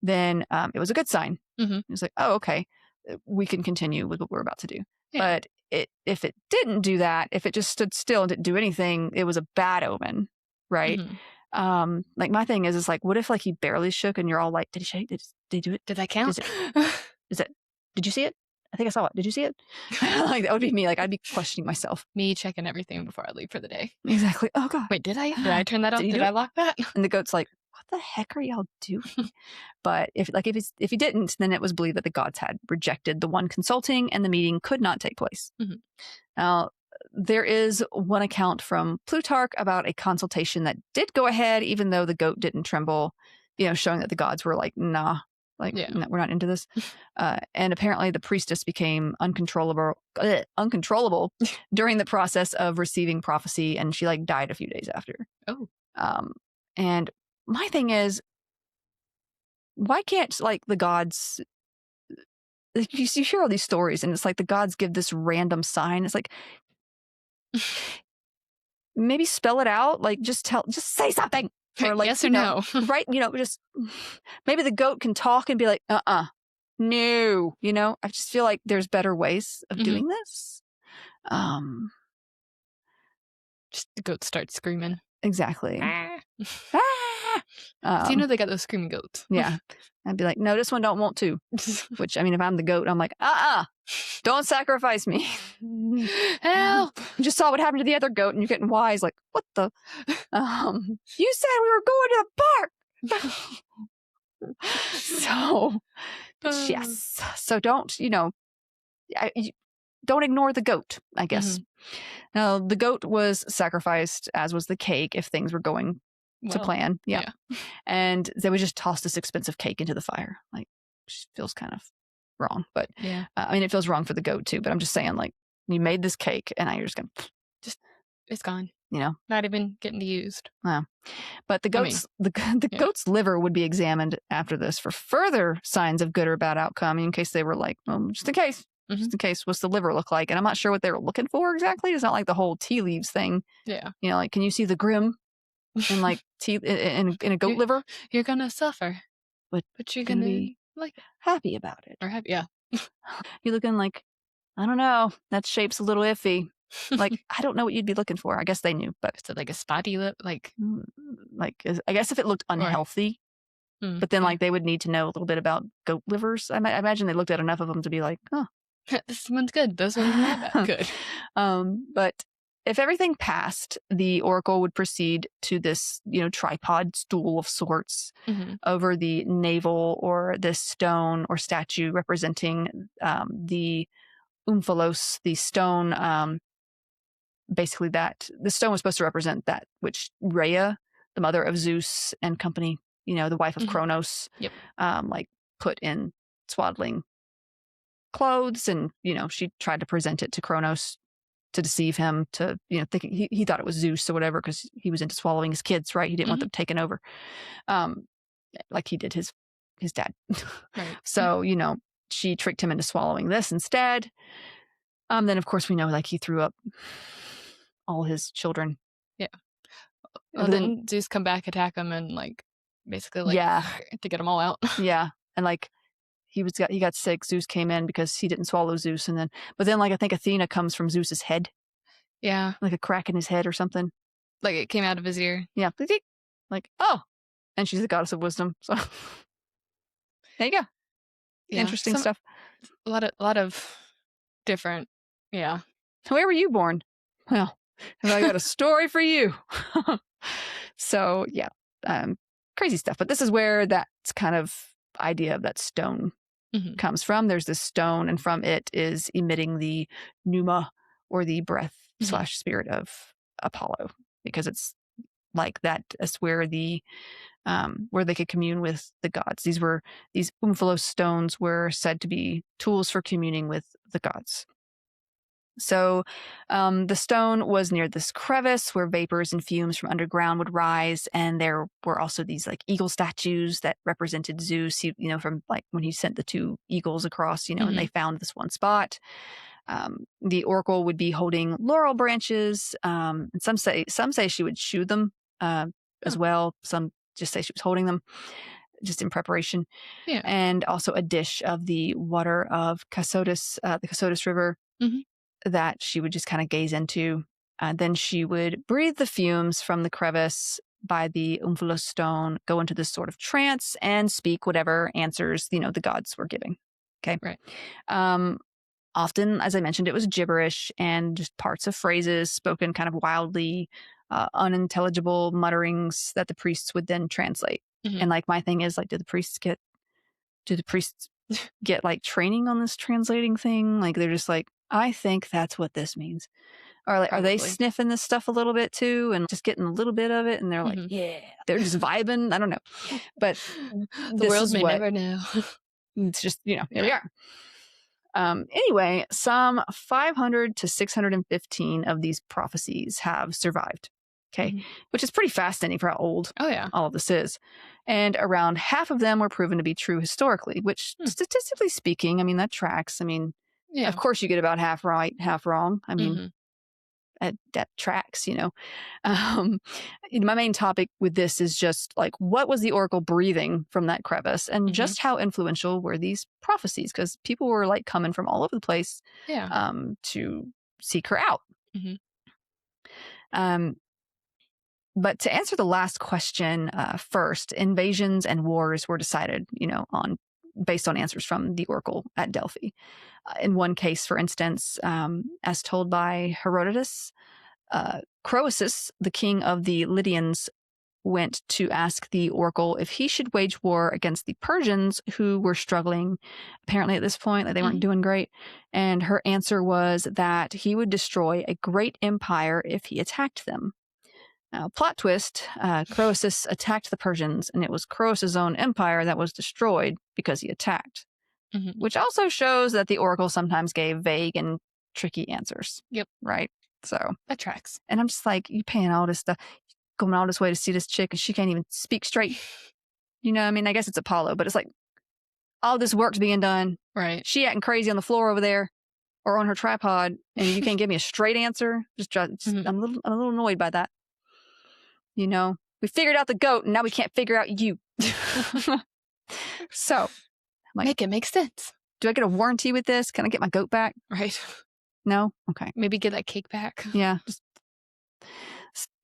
then it was a good sign. It was like, oh, okay, we can continue with what we're about to do. Yeah. But if it didn't do that, if it just stood still and didn't do anything, it was a bad omen, right? Like my thing is like, what if like he barely shook and you're all like, did he shake? Did he do it? Did that count? Did you see it? I think I saw it. Did you see it? Like that would be me. Like I'd be questioning myself. Me checking everything before I leave for the day. Exactly. Oh God. Wait, did I turn that off? Did I lock that? And the goat's like, what the heck are y'all doing? But if he didn't, then it was believed that the gods had rejected the one consulting and the meeting could not take place. Now, there is one account from Plutarch about a consultation that did go ahead, even though the goat didn't tremble, showing that the gods were like, nah, no, we're not into this. And apparently the priestess became uncontrollable during the process of receiving prophecy, and she like died a few days after. Oh. And my thing is, why can't like the gods, like, you hear all these stories and it's like the gods give this random sign. It's like, maybe spell it out. Like just say something. Or like, yes or no. Right, just maybe the goat can talk and be like, no, I just feel like there's better ways of doing this. Just the goat starts screaming. Exactly. So they got those screaming goats. Yeah. I'd be like, no, this one don't want to. Which, if I'm the goat, I'm like, don't sacrifice me. Help! You just saw what happened to the other goat and you're getting wise. Like, what the? You said we were going to the park. So, yes. So don't, don't ignore the goat, I guess. Now, the goat was sacrificed, as was the cake, if things were going to plan. Yeah. And they would just toss this expensive cake into the fire. Like, which feels kind of wrong. But, it feels wrong for the goat, too. But I'm just saying, like, you made this cake, and now you're just going to... It's gone. Not even getting used. Wow. But the goat's goat's liver would be examined after this for further signs of good or bad outcome, in case they were like, well, just in case. Just in case, what's the liver look like? And I'm not sure what they were looking for exactly. It's not like the whole tea leaves thing. Yeah. Like, can you see the grim in like tea in a goat liver? You're gonna suffer, but you're gonna be like happy about it. Or happy, yeah. You're looking like, I don't know. That shape's a little iffy. Like, I don't know what you'd be looking for. I guess they knew, but is it like a spotty lip? Like I guess if it looked unhealthy. But then, like, they would need to know a little bit about goat livers. I imagine they looked at enough of them to be like, oh. This one's good. This one's not that good. But if everything passed, the oracle would proceed to this, tripod stool of sorts over the navel or this stone or statue representing the umphalos, the stone. Basically, that the stone was supposed to represent that which Rhea, the mother of Zeus and company, the wife of Kronos, like put in swaddling clothes, and she tried to present it to Kronos to deceive him, to thinking he thought it was Zeus or whatever, because he was into swallowing his kids, right? He didn't want them taken over, like he did his dad. Right. So she tricked him into swallowing this instead. Then of course we know, like, he threw up all his children. Yeah. Well, didn't Zeus come back, attack him, and like basically like to get them all out? Yeah, and like. He got sick. Zeus came in because he didn't swallow Zeus, but then like I think Athena comes from Zeus's head. Yeah, like a crack in his head or something. Like it came out of his ear. Yeah, like and she's the goddess of wisdom. So there you go. Yeah, interesting stuff. A lot of different. Yeah. Where were you born? Well, I got a story for you. So yeah, crazy stuff. But this is where that's kind of idea of that stone comes from. There's this stone, and from it is emitting the pneuma, or the breath / spirit of Apollo, because it's like that. That's where where they could commune with the gods. These umphalos stones were said to be tools for communing with the gods. So the stone was near this crevice where vapors and fumes from underground would rise, and there were also these like eagle statues that represented Zeus, from like when he sent the 2 eagles across, and they found this one spot. The oracle would be holding laurel branches, and some say she would chew them as well. Some just say she was holding them just in preparation. Yeah. And also a dish of the water of Cassotis, the Cassotis River, that she would just kind of gaze into. Then she would breathe the fumes from the crevice by the umphalos stone, go into this sort of trance, and speak whatever answers, the gods were giving. Okay. Right. Often, as I mentioned, it was gibberish and just parts of phrases spoken kind of wildly, unintelligible mutterings that the priests would then translate. And like my thing is, like, do the priests get like training on this translating thing? Like, they're just like, I think that's what this means. Or like, are they sniffing this stuff a little bit too, and just getting a little bit of it, and they're like, yeah, they're just vibing. I don't know, but the world may never know. It's just, here we are. Anyway, some 500 to 615 of these prophecies have survived. Okay, which is pretty fascinating for how old all of this is. And around half of them were proven to be true historically, which statistically speaking, I mean, that tracks. I mean, of course you get about half right, half wrong. I mean, that tracks, my main topic with this is just like, what was the oracle breathing from that crevice, and just how influential were these prophecies? Because people were like coming from all over the place to seek her out. But to answer the last question first, invasions and wars were decided, based on answers from the Oracle at Delphi. In one case, for instance, as told by Herodotus, Croesus, the king of the Lydians, went to ask the oracle if he should wage war against the Persians, who were struggling apparently at this point, like they weren't doing great. And her answer was that he would destroy a great empire if he attacked them. Now, plot twist, Croesus attacked the Persians, and it was Croesus' own empire that was destroyed because he attacked. Which also shows that the oracle sometimes gave vague and tricky answers. Yep. Right? So that tracks. And I'm just like, you paying all this stuff, going all this way to see this chick, and she can't even speak straight. I mean, I guess it's Apollo, but it's like all this work's being done. Right. She acting crazy on the floor over there or on her tripod, and you can't give me a straight answer. I'm a little annoyed by that. We figured out the goat, and now we can't figure out you. So, like, make it make sense. Do I get a warranty with this? Can I get my goat back? Right. No? Okay. Maybe get that cake back. Yeah.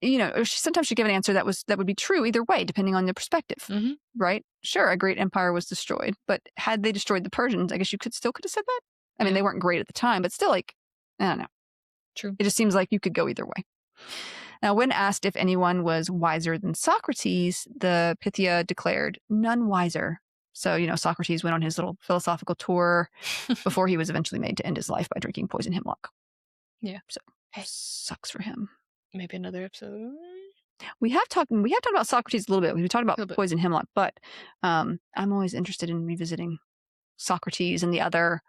Sometimes she give an answer that would be true either way, depending on the perspective. Right? Sure, a great empire was destroyed, but had they destroyed the Persians, I guess you could have said that. I mean, they weren't great at the time, but still, like, I don't know. True. It just seems like you could go either way. Now, when asked if anyone was wiser than Socrates, the Pythia declared none wiser. So, Socrates went on his little philosophical tour before he was eventually made to end his life by drinking poison hemlock. Yeah. So, sucks for him. Maybe another episode. We have talked about Socrates a little bit. We talked about poison hemlock, but I'm always interested in revisiting Socrates and the other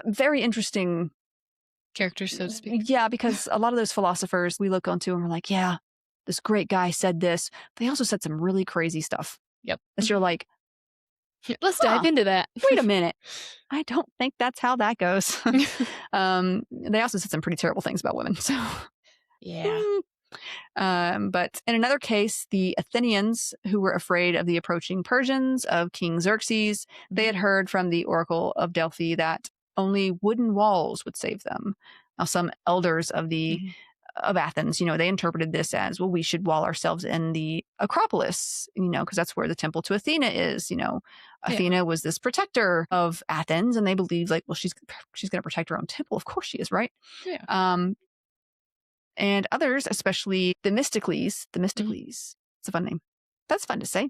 very interesting characters, so to speak. Yeah, because a lot of those philosophers we look onto and we're like, yeah, this great guy said this. They also said some really crazy stuff. Yep. That you're like, let's dive into that. Wait a minute. I don't think that's how that goes. They also said some pretty terrible things about women. So yeah. But in another case, the Athenians, who were afraid of the approaching Persians of King Xerxes, they had heard from the Oracle of Delphi that only wooden walls would save them. Now, some elders of Athens, they interpreted this as, well, we should wall ourselves in the Acropolis, because that's where the temple to Athena is. Athena was this protector of Athens, and they believed, like, well, she's going to protect her own temple. Of course she is, right? Yeah. And others, especially Themistocles. It's a fun name. That's fun to say.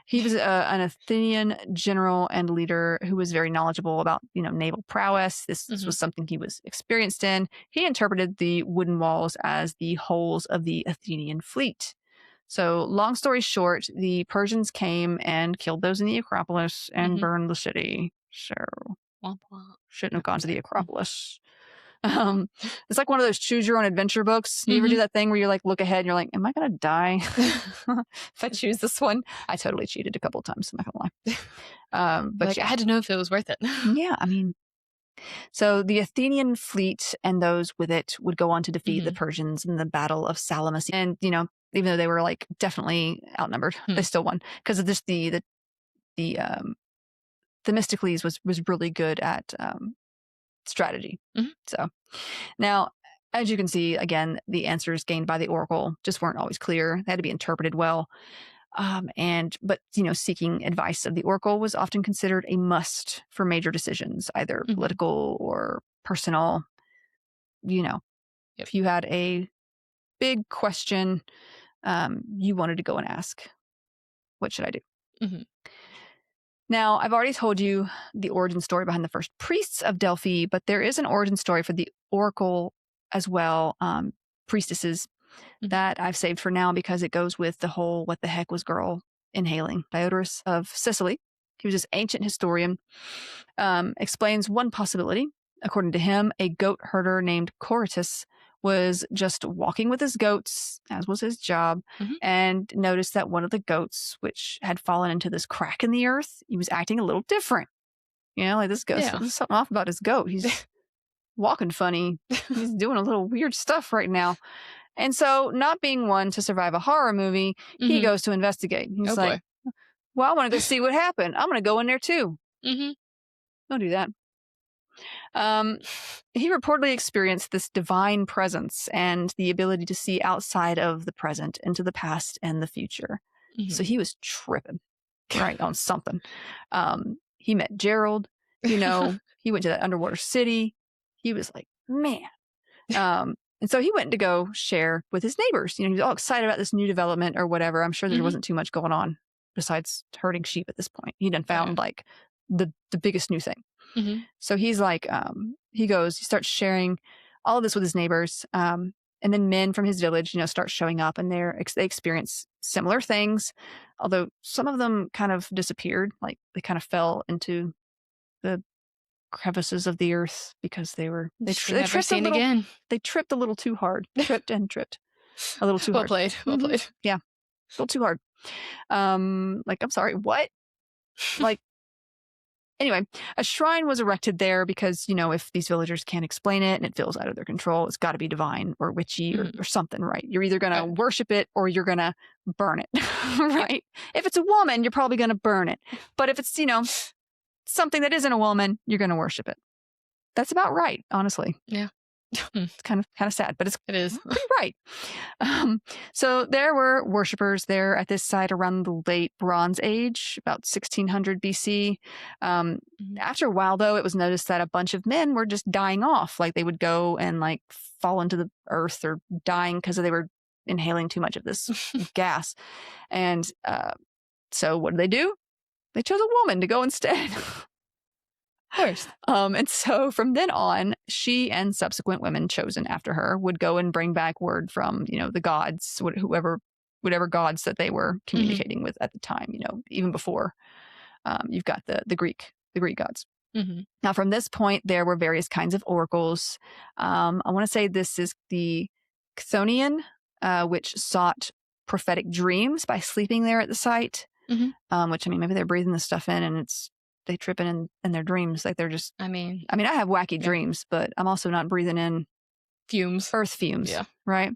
He was an Athenian general and leader who was very knowledgeable about, naval prowess. This was something he was experienced in. He interpreted the wooden walls as the holes of the Athenian fleet. So, long story short, the Persians came and killed those in the Acropolis and burned the city. So, shouldn't have gone to the Acropolis. It's like one of those choose your own adventure books. You ever do that thing where you like look ahead and you're like, am I gonna die if I choose this one? I totally cheated a couple of times, I'm not gonna lie. But I had to know if it was worth it. Yeah, I mean, so the Athenian fleet and those with it would go on to defeat the Persians in the Battle of Salamis. And even though they were like definitely outnumbered, they still won because of just the Themistocles was really good at strategy. So now, as you can see, again, the answers gained by the oracle just weren't always clear. They had to be interpreted well. But seeking advice of the oracle was often considered a must for major decisions, either political or personal. If you had a big question, you wanted to go and ask, what should I do? Now, I've already told you the origin story behind the first priests of Delphi, but there is an origin story for the oracle as well, priestesses, that I've saved for now because it goes with the whole what the heck was girl inhaling. Diodorus of Sicily, he was this ancient historian, explains one possibility. According to him, a goat herder named Coritus was just walking with his goats, as was his job, and noticed that one of the goats, which had fallen into this crack in the earth, he was acting a little different. Like this goat, there's something off about his goat. He's walking funny. He's doing a little weird stuff right now. And so, not being one to survive a horror movie, he goes to investigate. He's like, well, I want to go see what happened. I'm going to go in there too. Don't do that. He reportedly experienced this divine presence and the ability to see outside of the present into the past and the future. So he was tripping, right, on something. He met Gerald, he went to that underwater city. He was like, man. And so he went to go share with his neighbors. He was all excited about this new development or whatever. I'm sure there wasn't too much going on besides herding sheep at this point. He done found like the biggest new thing. So he's like, he starts sharing all of this with his neighbors. And then men from his village, start showing up, and they experience similar things. Although some of them kind of disappeared, like they kind of fell into the crevices of the earth because they tripped a little too hard. Tripped a little too hard. Well played. Yeah, a little too hard. Like, I'm sorry, what? Like, anyway, a shrine was erected there because, if these villagers can't explain it and it feels out of their control, it's got to be divine or witchy or something, right? You're either going to worship it or you're going to burn it, right? If it's a woman, you're probably going to burn it. But if it's, something that isn't a woman, you're going to worship it. That's about right, honestly. Yeah. It's kind of sad, but it is pretty right. So there were worshippers there at this site around the late Bronze Age, about 1600 BC. After a while, though, it was noticed that a bunch of men were just dying off. Like they would go and like fall into the earth or dying because they were inhaling too much of this gas. And so what do? They chose a woman to go instead. Of course. And so from then on, she and subsequent women chosen after her would go and bring back word from, the gods, whatever gods that they were communicating with at the time, even before you've got the Greek gods. Now, from this point, there were various kinds of oracles. I want to say this is the Chthonian, which sought prophetic dreams by sleeping there at the site. Which, maybe they're breathing this stuff in and they tripping in their dreams. Like they're just, I have wacky dreams, but I'm also not breathing in earth fumes. Yeah. Right.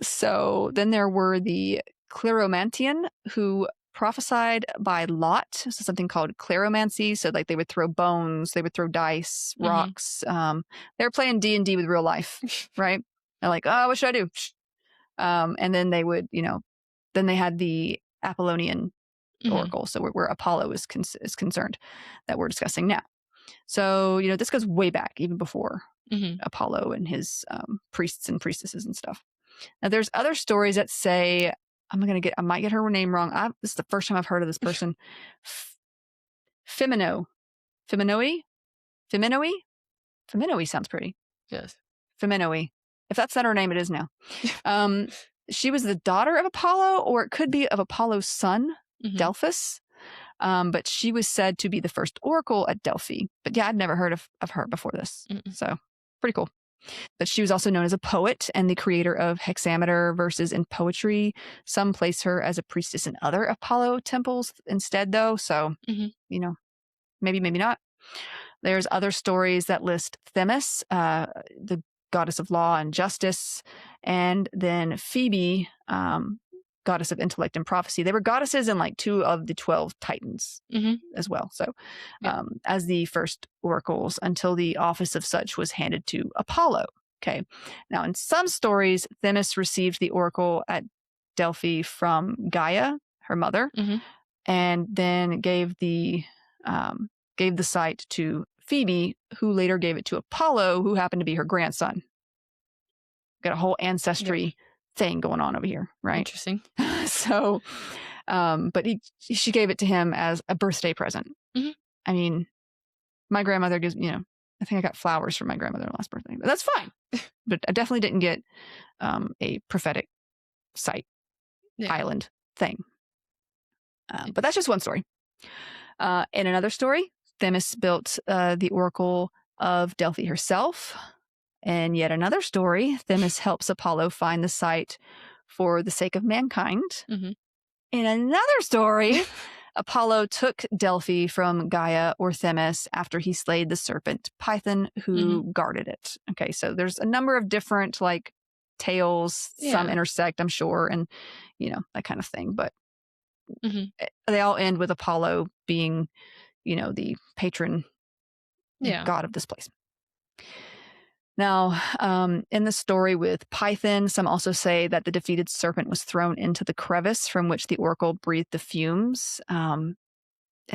So then there were the Cleromantian who prophesied by lot. So something called cleromancy. So like they would throw bones, they would throw dice, rocks. They were playing D&D with real life. Right. They're like, oh, what should I do? And then they would, then they had the Apollonian oracle, so where Apollo is concerned, that we're discussing now. So, this goes way back, even before Apollo and his priests and priestesses and stuff. Now, there's other stories that say, I might get her name wrong. This is the first time I've heard of this person. Feminoi sounds pretty. Yes. Feminoi. If that's not her name, it is now. She was the daughter of Apollo, or it could be of Apollo's son, Delphus. But she was said to be the first oracle at Delphi. But yeah, I'd never heard of her before this. So pretty cool. But she was also known as a poet and the creator of hexameter verses in poetry. Some place her as a priestess in other Apollo temples instead, though. So, maybe not. There's other stories that list Themis, the goddess of law and justice, and then Phoebe, goddess of intellect and prophecy. They were goddesses in like 2 of the 12 titans as well. So as the first oracles until the office of such was handed to Apollo. Okay. Now, in some stories, Themis received the oracle at Delphi from Gaia, her mother, and then gave the site to Phoebe, who later gave it to Apollo, who happened to be her grandson. Got a whole ancestry thing going on over here, right? Interesting. So, but she gave it to him as a birthday present. My grandmother gives, I think I got flowers for my grandmother last birthday, but that's fine. But I definitely didn't get a prophetic site island thing. But that's just one story. In another story, Themis built the Oracle of Delphi herself. And yet another story, Themis helps Apollo find the site for the sake of mankind. In another story, Apollo took Delphi from Gaia or Themis after he slayed the serpent Python who guarded it. Okay, so there's a number of different like tales, some intersect, I'm sure, and that kind of thing. But they all end with Apollo being, the patron god of this place. Now, in the story with Python, some also say that the defeated serpent was thrown into the crevice from which the oracle breathed the fumes. And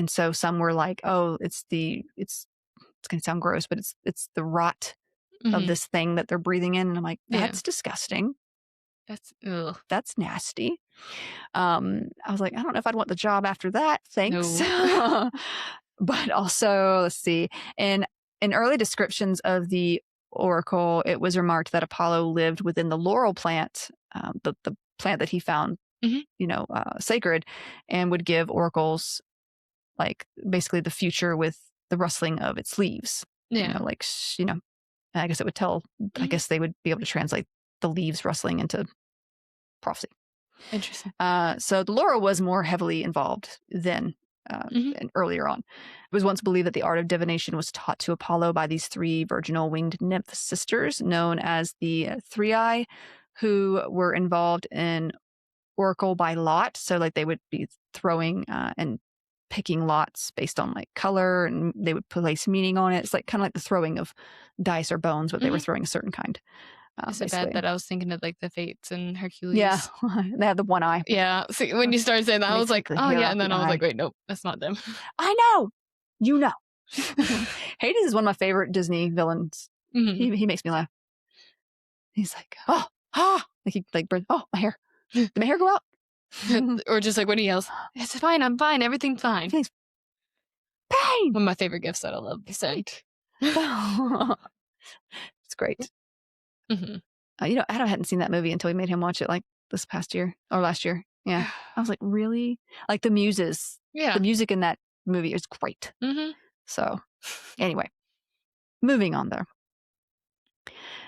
so some were like, "Oh, it's going to sound gross, but it's the rot of this thing that they're breathing in." And I'm like, "That's disgusting. That's nasty." I was like, "I don't know if I'd want the job after that. Thanks." No. But also, let's see, in early descriptions of the oracle, it was remarked that Apollo lived within the laurel plant, the plant that he found, sacred, and would give oracles like basically the future with the rustling of its leaves. I guess it would tell. I guess they would be able to translate the leaves rustling into prophecy. Interesting. So the laurel was more heavily involved than. And earlier on, it was once believed that the art of divination was taught to Apollo by these 3 virginal winged nymph sisters known as the Three, who were involved in oracle by lot. So like they would be throwing and picking lots based on like color, and they would place meaning on it. It's like kind of like the throwing of dice or bones, but they were throwing a certain kind. Is it bad that I was thinking of like the Fates and Hercules? Yeah, they have the one eye. Yeah, see, when you started saying that, I was like, oh yeah, and then I was like, wait, nope, that's not them. I know, Hades is one of my favorite Disney villains. He makes me laugh. He's like, like he like, oh, my hair, did my hair go out? Or just like when he yells, it's fine, I'm fine, everything's fine. Pain. One of my favorite gifts that I love. It's great. Adam hadn't seen that movie until we made him watch it like this past year or last year. Yeah. I was like, really? Like the muses. Yeah. The music in that movie is great. So anyway, moving on there.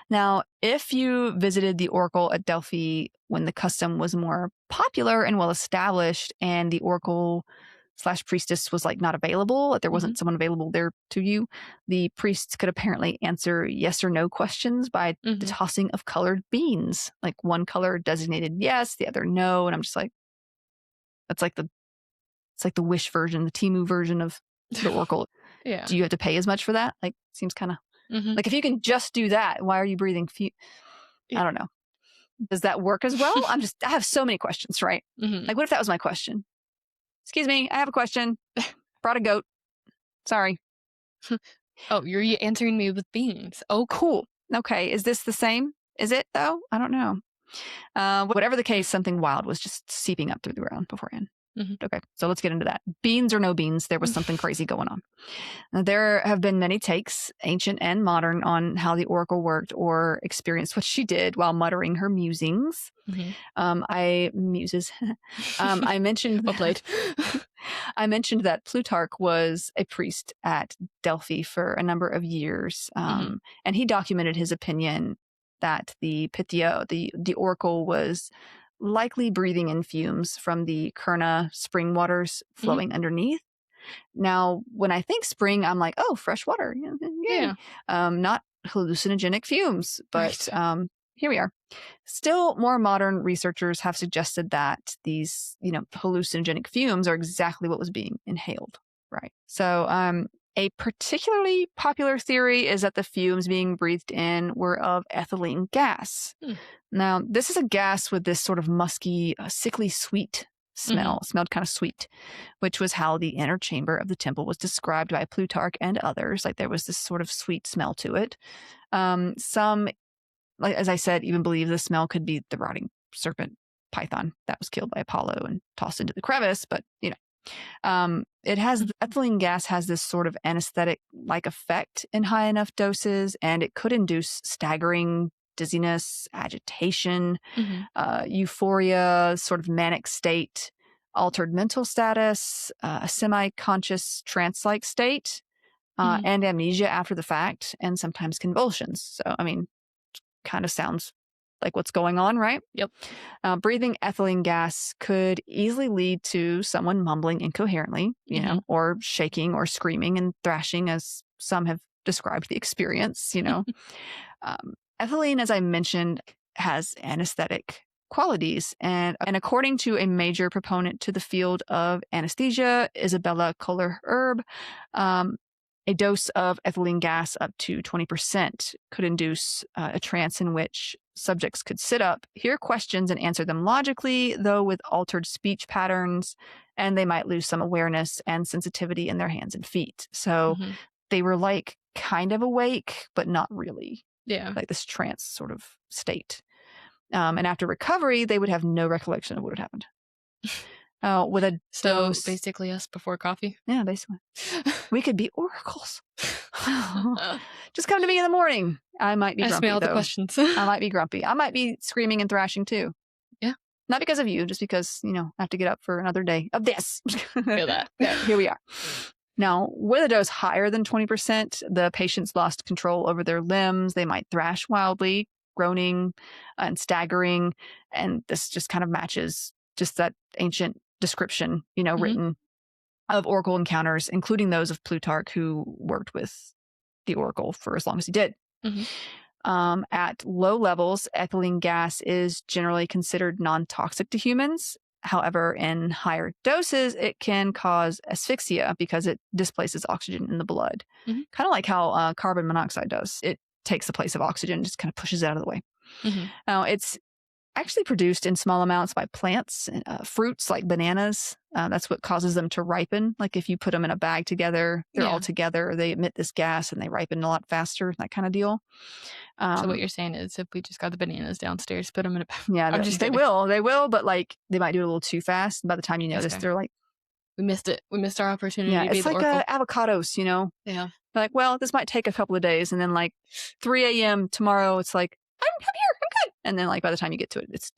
Now, if you visited the Oracle at Delphi when the custom was more popular and well established and the Oracle / priestess was like not available, there wasn't someone available there to you, the priests could apparently answer yes or no questions by the tossing of colored beans. Like one color designated yes, the other no. And I'm just like, it's like the Wish version, the Temu version of the Oracle. Yeah. Do you have to pay as much for that? Like, seems kind of like if you can just do that, why are you breathing? I don't know. Does that work as well? I have so many questions, right? Like, what if that was my question? Excuse me, I have a question. Brought a goat. Sorry. Oh, you're answering me with beans. Oh, cool. Okay, is this the same? Is it, though? I don't know. Whatever the case, something wild was just seeping up through the ground beforehand. Okay, so let's get into that. Beans or no beans, there was something crazy going on. Now, there have been many takes, ancient and modern, on how the oracle worked or experienced what she did while muttering her musings. I mentioned well played. I mentioned that Plutarch was a priest at Delphi for a number of years, and he documented his opinion that the Pythia, the oracle, was likely breathing in fumes from the Kurna spring waters flowing underneath. Now, when I think spring, I'm like, oh, fresh water. Yeah. Not hallucinogenic fumes, but here we are. Still, more modern researchers have suggested that these, hallucinogenic fumes are exactly what was being inhaled. Right. So, a particularly popular theory is that the fumes being breathed in were of ethylene gas. Now, this is a gas with this sort of musky, sickly sweet smell. It smelled kind of sweet, which was how the inner chamber of the temple was described by Plutarch and others. Like there was this sort of sweet smell to it. Some, like as I said, even believe the smell could be the rotting serpent Python that was killed by Apollo and tossed into the crevice. But, it has ethylene gas has this sort of anesthetic-like effect in high enough doses, and it could induce staggering, dizziness, agitation, euphoria, sort of manic state, altered mental status, a semi-conscious trance-like state, and amnesia after the fact, and sometimes convulsions. So, I mean, kind of sounds like what's going on, right? Yep. Breathing ethylene gas could easily lead to someone mumbling incoherently, you know, or shaking or screaming and thrashing, as some have described the experience, you know. Ethylene, as I mentioned, has anesthetic qualities. And according to a major proponent to the field of anesthesia, Isabella Kohler-Erb, a dose of ethylene gas up to 20% could induce a trance in which subjects could sit up, hear questions, and answer them logically, though with altered speech patterns, and they might lose some awareness and sensitivity in their hands and feet. So they were like kind of awake, but not really. Yeah. Like this trance sort of state. And after recovery, they would have no recollection of what had happened. With a dose, basically us before coffee. Yeah, basically. We could be oracles. Just come to me in the morning. I might be grumpy. Ask me all the questions. I might be grumpy. I might be screaming and thrashing too. Yeah. Not because of you, just because, you know, I have to get up for another day of this. Feel that. Yeah, here we are. Now, with a dose higher than 20%, the patients lost control over their limbs. They might thrash wildly, groaning and staggering. And this just kind of matches just that ancient description, you know, written of oracle encounters, including those of Plutarch, who worked with the oracle for as long as he did. At low levels, ethylene gas is generally considered non-toxic to humans. However, in higher doses, it can cause asphyxia because it displaces oxygen in the blood. Kind of like how carbon monoxide does. It takes the place of oxygen, just kind of pushes it out of the way. Now, it's actually produced in small amounts by plants, fruits like bananas. That's what causes them to ripen. Like if you put them in a bag together, they're all together, they emit this gas and they ripen a lot faster, that kind of deal. So what you're saying is if we just got the bananas downstairs, put them in a bag. Yeah, they will, but like they might do it a little too fast. By the time you notice, they're like, we missed it. We missed our opportunity. Yeah, to be it's the like oracle. Avocados, you know? Yeah. Like, well, this might take a couple of days. And then like 3 a.m. tomorrow, it's like, I'm here, I'm good. And then like by the time you get to it, it's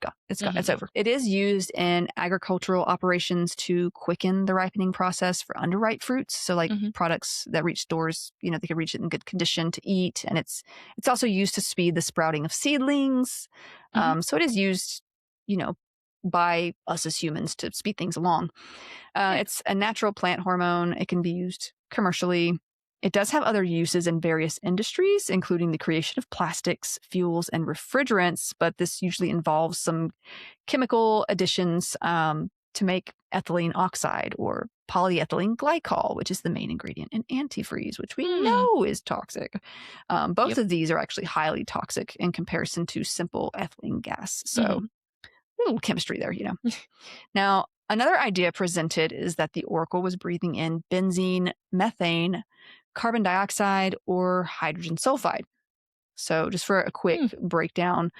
gone. It's over. It is used in agricultural operations to quicken the ripening process for underripe fruits. So like products that reach stores, you know, they can reach it in good condition to eat. And it's also used to speed the sprouting of seedlings. So it is used, you know, by us as humans to speed things along. It's a natural plant hormone. It can be used commercially. It does have other uses in various industries, including the creation of plastics, fuels, and refrigerants, but this usually involves some chemical additions to make ethylene oxide or polyethylene glycol, which is the main ingredient in antifreeze, which we know is toxic. Both of these are actually highly toxic in comparison to simple ethylene gas. So a little chemistry there, you know. Now, another idea presented is that the oracle was breathing in benzene, methane, carbon dioxide, or hydrogen sulfide. So just for a quick breakdown,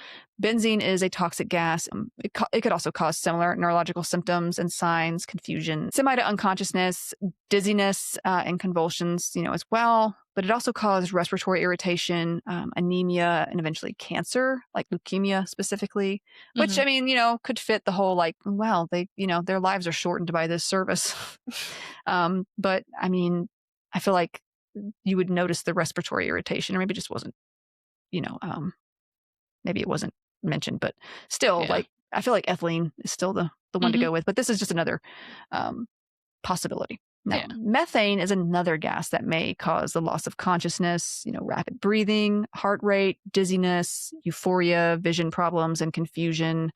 benzene is a toxic gas. It could also cause similar neurological symptoms and signs, confusion, semi to unconsciousness, dizziness, and convulsions, you know, as well. But it also caused respiratory irritation, anemia, and eventually cancer, like leukemia specifically, which, I mean, you know, could fit the whole like, well, they, you know, their lives are shortened by this service. But I mean, I feel like you would notice the respiratory irritation, or maybe it just wasn't, you know, maybe it wasn't mentioned, but still, like, I feel like ethylene is still the one to go with, but this is just another possibility. Now, methane is another gas that may cause the loss of consciousness, you know, rapid breathing, heart rate, dizziness, euphoria, vision problems, and confusion.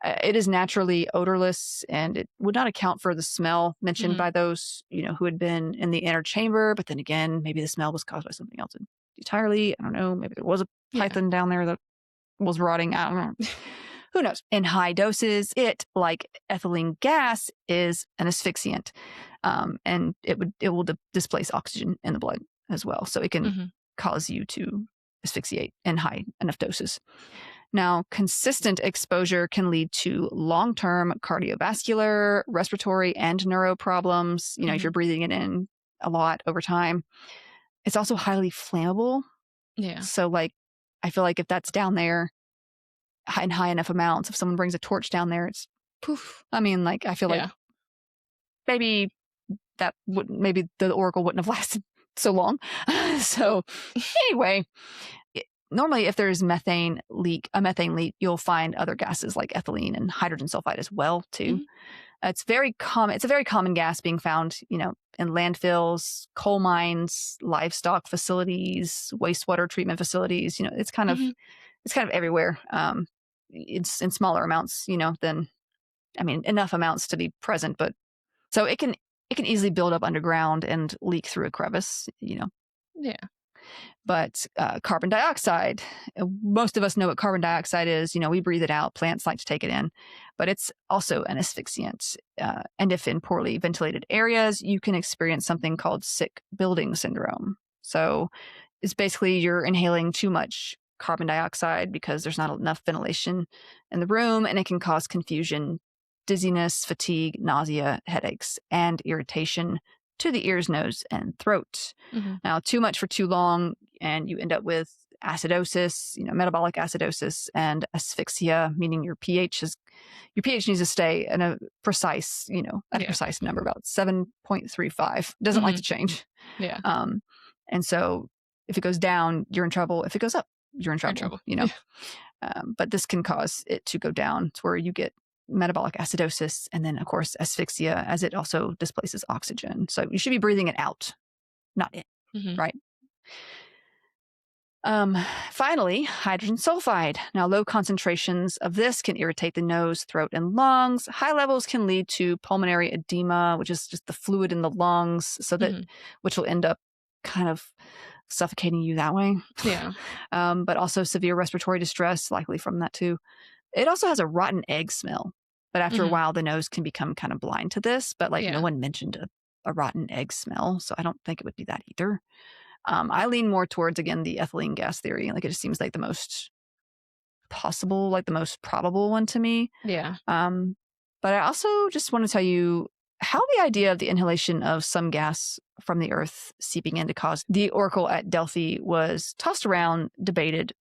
It is naturally odorless, and it would not account for the smell mentioned by those, you know, who had been in the inner chamber. But then again, maybe the smell was caused by something else entirely. I don't know. Maybe there was a python down there that was rotting. I don't know. Who knows? In high doses, it, like ethylene gas, is an asphyxiant, and it will displace oxygen in the blood as well. So it can cause you to asphyxiate in high enough doses. Now, consistent exposure can lead to long-term cardiovascular, respiratory, and neuro problems. You know, if you're breathing it in a lot over time. It's also highly flammable. Yeah. So, like, I feel like if that's down there in high enough amounts, if someone brings a torch down there, it's poof. I mean, like, I feel like maybe the oracle wouldn't have lasted so long. So anyway, normally if there's a methane leak, you'll find other gases like ethylene and hydrogen sulfide as well too. It's very common. It's a very common gas being found, in landfills, coal mines, livestock facilities, wastewater treatment facilities. It's kind of everywhere. It's in smaller amounts, enough amounts to be present, but so it can easily build up underground and leak through a crevice. Yeah. But carbon dioxide, most of us know what carbon dioxide is. We breathe it out. Plants like to take it in, but it's also an asphyxiant. And if in poorly ventilated areas, you can experience something called sick building syndrome. So it's basically you're inhaling too much carbon dioxide because there's not enough ventilation in the room, and it can cause confusion, dizziness, fatigue, nausea, headaches, and irritation to the ears, nose, and throat. Now, too much for too long, and you end up with acidosis, metabolic acidosis, and asphyxia, meaning your pH needs to stay in a precise, precise number, about 7.35. Doesn't like to change. Yeah. And so if it goes down, you're in trouble. If it goes up, you're in trouble. But this can cause it to go down to where you get metabolic acidosis, and then of course asphyxia, as it also displaces oxygen. So you should be breathing it out, not in, right? Finally, hydrogen sulfide. Now, low concentrations of this can irritate the nose, throat, and lungs. High levels can lead to pulmonary edema, which is just the fluid in the lungs, so that which will end up kind of suffocating you that way. Yeah. But also severe respiratory distress, likely from that too. It also has a rotten egg smell, but after a while, the nose can become kind of blind to this. But no one mentioned a rotten egg smell, so I don't think it would be that either. I lean more towards, again, the ethylene gas theory. Like, it just seems like the most possible, like the most probable one to me. Yeah. But I also just want to tell you how the idea of the inhalation of some gas from the earth seeping in to cause the Oracle at Delphi was tossed around, debated,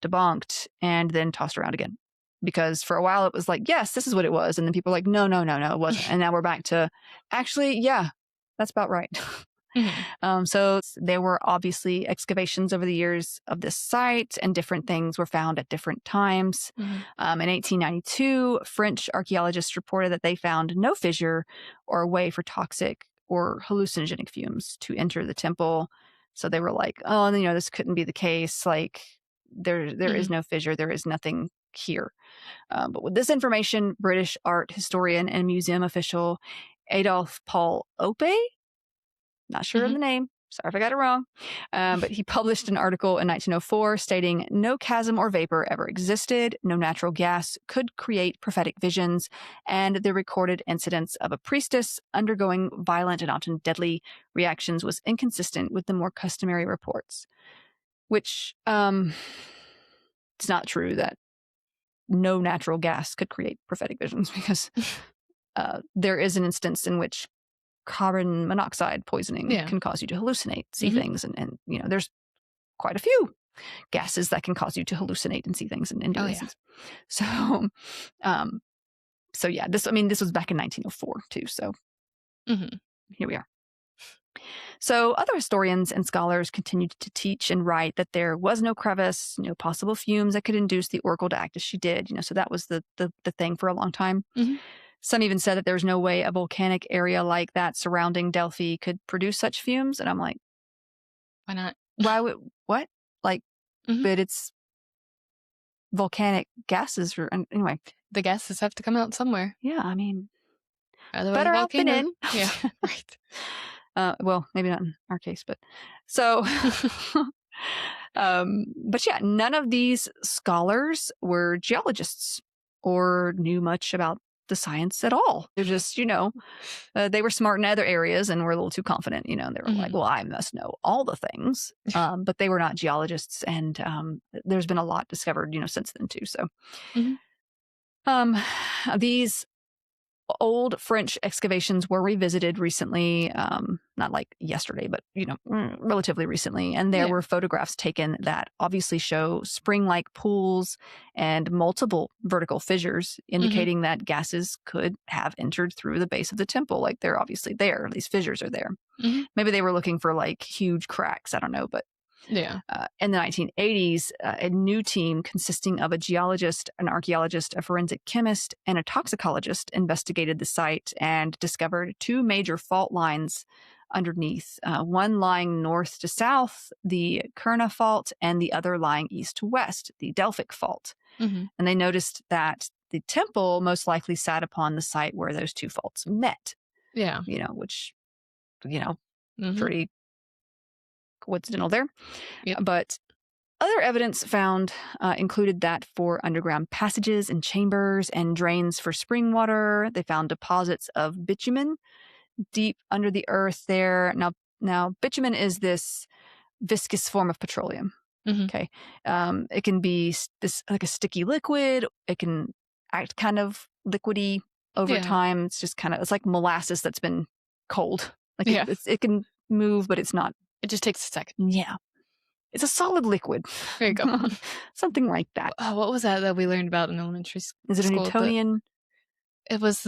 debunked, and then tossed around again. Because for a while it was like, yes, this is what it was. And then people were like, no, it wasn't. And now we're back to, actually, yeah, that's about right. So there were obviously excavations over the years of this site, and different things were found at different times. In 1892, French archaeologists reported that they found no fissure or way for toxic or hallucinogenic fumes to enter the temple. So they were like, oh, this couldn't be the case. Like, there is no fissure. There is nothing here. But with this information, British art historian and museum official Adolphe Paul Ope, not sure of the name, sorry if I got it wrong, but he published an article in 1904 stating no chasm or vapor ever existed, no natural gas could create prophetic visions, and the recorded incidents of a priestess undergoing violent and often deadly reactions was inconsistent with the more customary reports. Which, it's not true that no natural gas could create prophetic visions, because there is an instance in which carbon monoxide poisoning can cause you to hallucinate, see things, and there's quite a few gases that can cause you to hallucinate and see things and do things. So, this was back in 1904 too. So here we are. So other historians and scholars continued to teach and write that there was no crevice, no possible fumes that could induce the oracle to act as she did. So that was the thing for a long time. Some even said that there was no way a volcanic area like that surrounding Delphi could produce such fumes. And I'm like, why not? Why would, what? Like, but it's volcanic gases. Anyway. The gases have to come out somewhere. Yeah, better out than in. Yeah, right. Well, maybe not in our case, but so, but yeah, none of these scholars were geologists or knew much about the science at all. They're just, they were smart in other areas and were a little too confident, they were like, well, I must know all the things. But they were not geologists. And there's been a lot discovered, since then too. So these old French excavations were revisited recently, not like yesterday, but, relatively recently. And there were photographs taken that obviously show spring-like pools and multiple vertical fissures, indicating that gases could have entered through the base of the temple. Like, they're obviously there. These fissures are there. Maybe they were looking for like huge cracks. I don't know, but Yeah. In the 1980s, a new team consisting of a geologist, an archaeologist, a forensic chemist, and a toxicologist investigated the site and discovered 2 major fault lines underneath, one lying north to south, the Kurna fault, and the other lying east to west, the Delphic fault. Mm-hmm. And they noticed that the temple most likely sat upon the site where those 2 faults met. Yeah. Which, pretty coincidental there. Yep. But other evidence found included that for underground passages and chambers and drains for spring water. They found deposits of bitumen deep under the earth there. Now bitumen is this viscous form of petroleum. Mm-hmm. Okay. It can be this like a sticky liquid. It can act kind of liquidy over time. It's just it's like molasses that's been cold. Like it can move, but it's not. It just takes a second. Yeah. It's a solid liquid. There you go. Something like that. What was that we learned about in elementary school? Is it a Newtonian? It was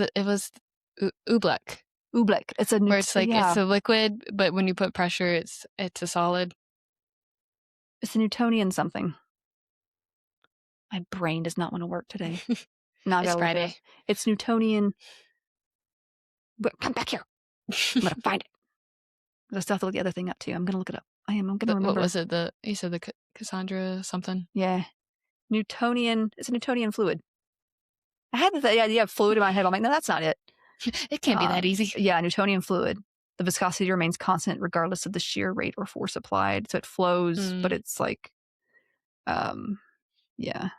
oobleck. Oobleck. It's a where it's like it's a liquid, but when you put pressure, it's a solid. It's a Newtonian something. My brain does not want to work today. Now it's Friday. It's Newtonian. But come back here. I'm gonna find it. I still have to look the other thing up too. I'm gonna look it up. I'm gonna remember. What was it? You said the Cassandra something. Yeah, Newtonian. It's a Newtonian fluid. I had the idea of fluid in my head. I'm like, no, that's not it. It can't be that easy. Yeah, Newtonian fluid. The viscosity remains constant regardless of the shear rate or force applied. So it flows, but it's like, yeah.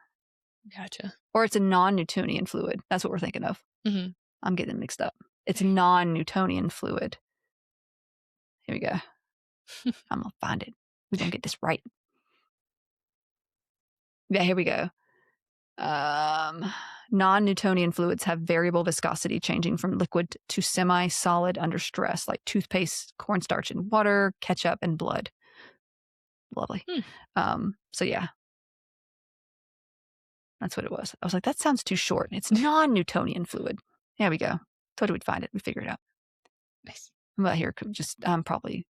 Gotcha. Or it's a non-Newtonian fluid. That's what we're thinking of. Mm-hmm. I'm getting them mixed up. It's a non-Newtonian fluid. Here we go. I'm going to find it. We're going to get this right. Yeah, here we go. Non-Newtonian fluids have variable viscosity, changing from liquid to semi-solid under stress, like toothpaste, cornstarch and water, ketchup, and blood. Lovely. So yeah. That's what it was. I was like, that sounds too short. It's non-Newtonian fluid. There we go. Told you we'd find it. We figured it out. Nice. I'm out here I'm probably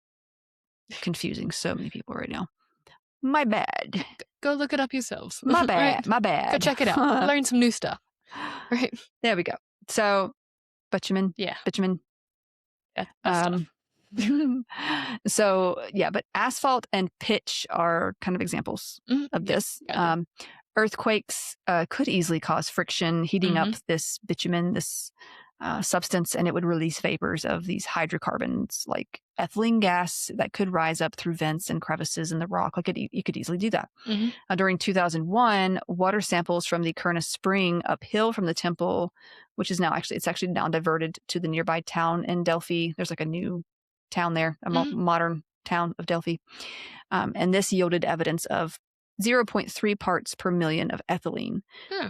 confusing so many people right now. My bad. Go look it up yourselves. My bad. Right? My bad. Go check it out. Learn some new stuff. Right. There we go. So, bitumen. Yeah. Bitumen. Yeah. So, yeah, but asphalt and pitch are kind of examples of this. Earthquakes could easily cause friction, heating up this bitumen, this substance, and it would release vapors of these hydrocarbons like ethylene gas that could rise up through vents and crevices in the rock. Like you could easily do that. During 2001, water samples from the Kurna Spring uphill from the temple, which is it's actually now diverted to the nearby town in Delphi. There's like a new town there, a modern town of Delphi. And this yielded evidence of 0.3 parts per million of ethylene.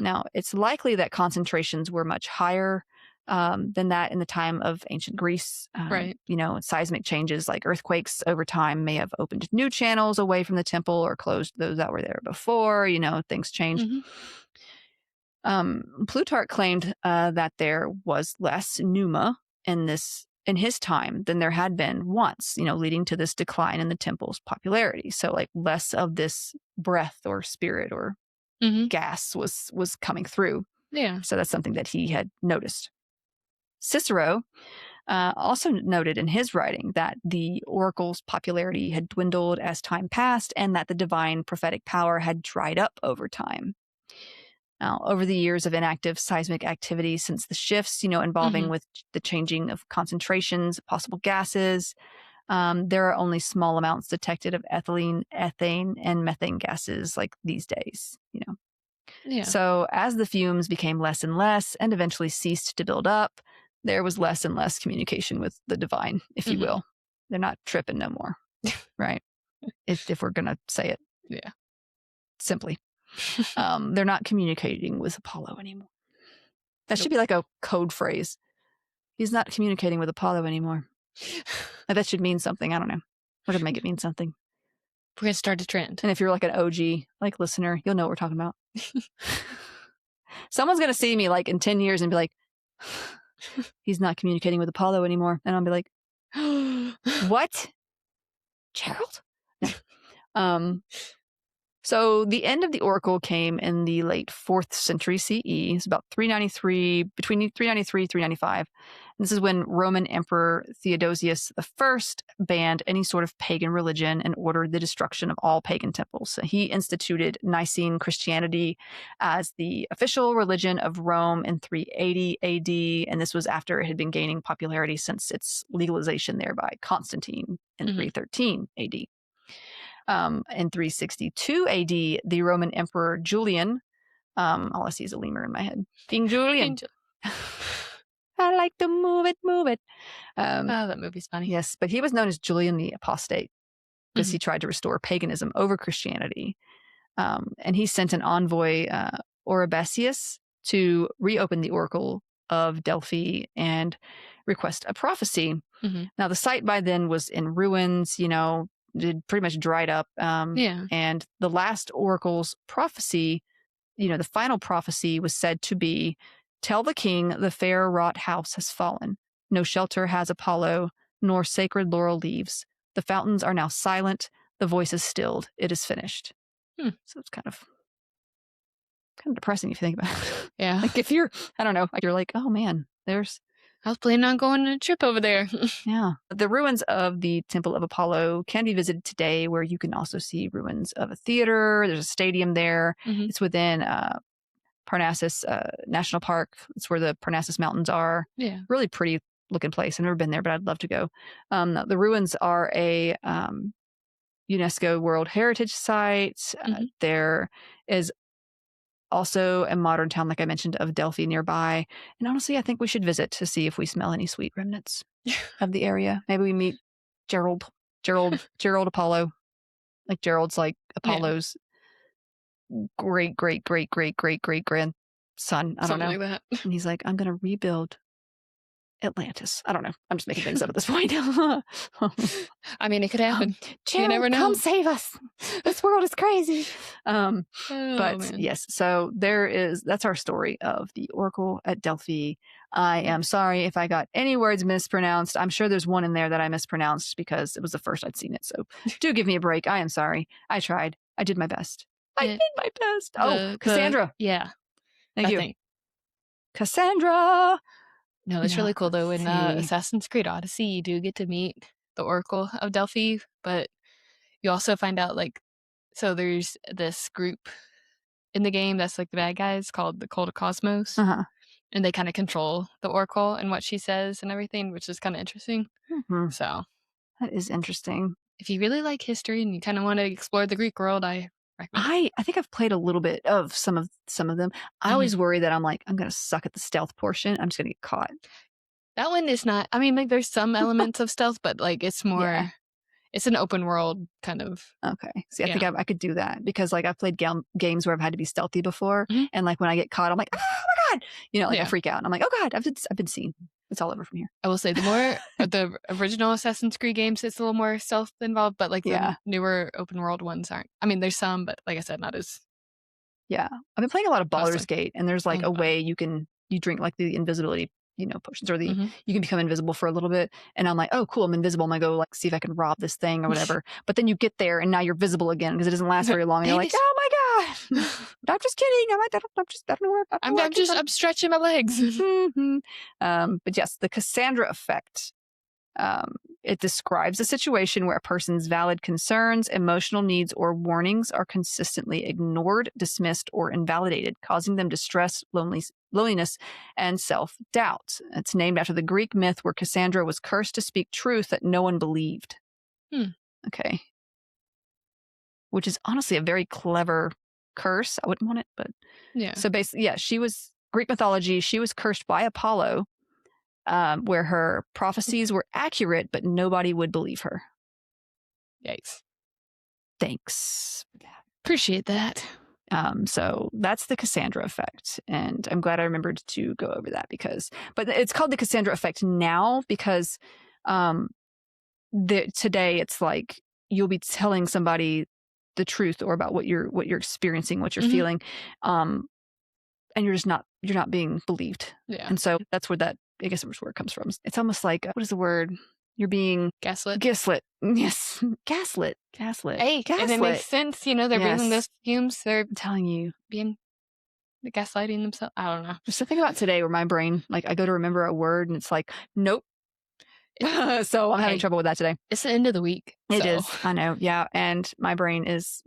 Now, it's likely that concentrations were much higher than that in the time of ancient Greece. Right. Seismic changes like earthquakes over time may have opened new channels away from the temple or closed those that were there before. Things changed. Plutarch claimed that there was less pneuma in his time than there had been once, leading to this decline in the temple's popularity. So like less of this breath or spirit or gas was coming through. Yeah. So that's something that he had noticed. Cicero also noted in his writing that the oracle's popularity had dwindled as time passed and that the divine prophetic power had dried up over time. Now, over the years of inactive seismic activity since the shifts, involving with the changing of concentrations, possible gases, there are only small amounts detected of ethylene, ethane, and methane gases like these days, Yeah. So as the fumes became less and less and eventually ceased to build up, there was less and less communication with the divine, if you will. They're not tripping no more, right? if we're going to say it. Yeah. Simply. They're not communicating with Apollo anymore. That should be like a code phrase. He's not communicating with Apollo anymore. That should mean something. I don't know. We're going to make it mean something. We're going to start a trend. And if you're like an OG, listener, you'll know what we're talking about. Someone's going to see me in 10 years and be like, he's not communicating with Apollo anymore. And I'll be like, what? Gerald? No. So the end of the Oracle came in the late 4th century CE. It's about 393, between 393 395. And this is when Roman Emperor Theodosius I banned any sort of pagan religion and ordered the destruction of all pagan temples. So he instituted Nicene Christianity as the official religion of Rome in 380 AD. And this was after it had been gaining popularity since its legalization there by Constantine in 313 AD. In 362 AD, the Roman Emperor Julian, all I see is a lemur in my head, King Julian. I like to move it. That movie's funny. Yes, but he was known as Julian the Apostate because he tried to restore paganism over Christianity. And he sent an envoy, Oribasius, to reopen the Oracle of Delphi and request a prophecy. Now, the site by then was in ruins, it pretty much dried up. And the last oracle's prophecy, the final prophecy was said to be, "Tell the king the fair wrought house has fallen. No shelter has Apollo, nor sacred laurel leaves. The fountains are now silent. The voice is stilled. It is finished." So it's kind of depressing if you think about it. Yeah. Like if you're, I don't know, like you're like, oh man, I was planning on going on a trip over there. Yeah. The ruins of the Temple of Apollo can be visited today, where you can also see ruins of a theater. There's a stadium there. It's within Parnassus National Park. It's where the Parnassus Mountains are. Yeah. Really pretty looking place. I've never been there, but I'd love to go. The ruins are a UNESCO World Heritage Site. There is also a modern town, like I mentioned, of Delphi nearby. And honestly, I think we should visit to see if we smell any sweet remnants of the area. Maybe we meet Gerald Apollo. Like Gerald's like Apollo's great grandson. I don't know. Something like that. And he's like, I'm going to rebuild Atlantis. I don't know. I'm just making things up at this point. I mean, it could happen. Gerald, you never know. Come save us. This world is crazy. But man. yes, so that's our story of the Oracle at Delphi. I am sorry if I got any words mispronounced. I'm sure there's one in there that I mispronounced because it was the first I'd seen it. So do give me a break. I am sorry. I tried. I did my best. I did my best. Cassandra. Thank you. Cassandra. No, it's really cool though. In Assassin's Creed Odyssey, you do get to meet the Oracle of Delphi, but you also find out so there's this group in the game that's like the bad guys called the Cult of Cosmos, and they kind of control the Oracle and what she says and everything, which is kind of interesting. So that is interesting. If you really like history and you kind of want to explore the Greek world, I recommend. I think I've played a little bit of some of them. I always worry that I'm going to suck at the stealth portion. I'm just going to get caught. That one is not. I mean, there's some elements of stealth, but it's more. It's an open world kind of. Okay. See, I think I could do that because I've played games where I've had to be stealthy before, and when I get caught, I'm like, oh my god, I freak out. And I'm like, oh god, I've been seen. It's all over from here. I will say the original Assassin's Creed games, it's a little more stealth involved, but the newer open world ones aren't. I mean, there's some, but like I said, not as. Yeah, I've been playing a lot of Baldur's Gate, and there's a way you drink the invisibility, potions, or you can become invisible for a little bit. And I'm like, oh cool, I'm invisible. I'm gonna go see if I can rob this thing or whatever. But then you get there, and now you're visible again because it doesn't last very long. And you're like, oh my god, I'm just kidding. I don't know where I'm stretching my legs. But yes, the Cassandra effect. It describes a situation where a person's valid concerns, emotional needs, or warnings are consistently ignored, dismissed, or invalidated, causing them distress, loneliness, and self-doubt. It's named after the Greek myth where Cassandra was cursed to speak truth that no one believed. Okay. Which is honestly a very clever curse. I wouldn't want it, but yeah. So basically, she was Greek mythology. She was cursed by Apollo, where her prophecies were accurate, but nobody would believe her. Yikes! Thanks. Appreciate that. So that's the Cassandra effect, and I'm glad I remembered to go over that but it's called the Cassandra effect now because today it's you'll be telling somebody the truth or about what you're experiencing, what you're feeling, and you're not being believed. Yeah. And so that's where I guess where it comes from. It's almost like, what is the word? You're being gaslit. Yes, gaslit. Hey, and it makes sense. They're breathing those fumes. They're telling you being gaslighting themselves. I don't know. There's something about today where my brain, I go to remember a word and it's like, nope. So I'm having trouble with that today. It's the end of the week. It is. I know. Yeah. And my brain is,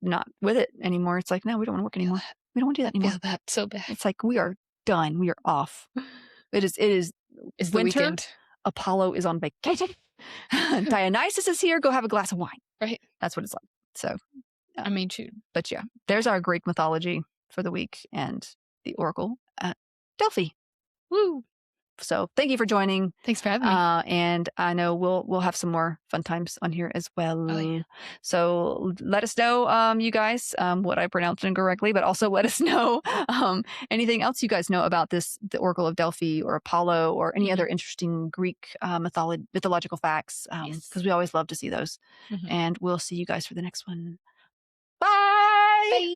not with it anymore. It's like, no, we don't want to work anymore. We don't want to do that anymore. I feel that so bad. It's like, we are done. We are off. It's winter. The weekend. Apollo is on vacation. Dionysus is here. Go have a glass of wine. Right. That's what it's like. So, shoot. But yeah, there's our Greek mythology for the week and the Oracle at Delphi. Woo. So thank you for joining. Thanks for having me. And I know we'll have some more fun times on here as well. Oh, yeah. So let us know, you guys, what I pronounced incorrectly, but also let us know anything else you guys know about the Oracle of Delphi or Apollo or any other interesting Greek mythological facts, because we always love to see those. And we'll see you guys for the next one. Bye! Bye!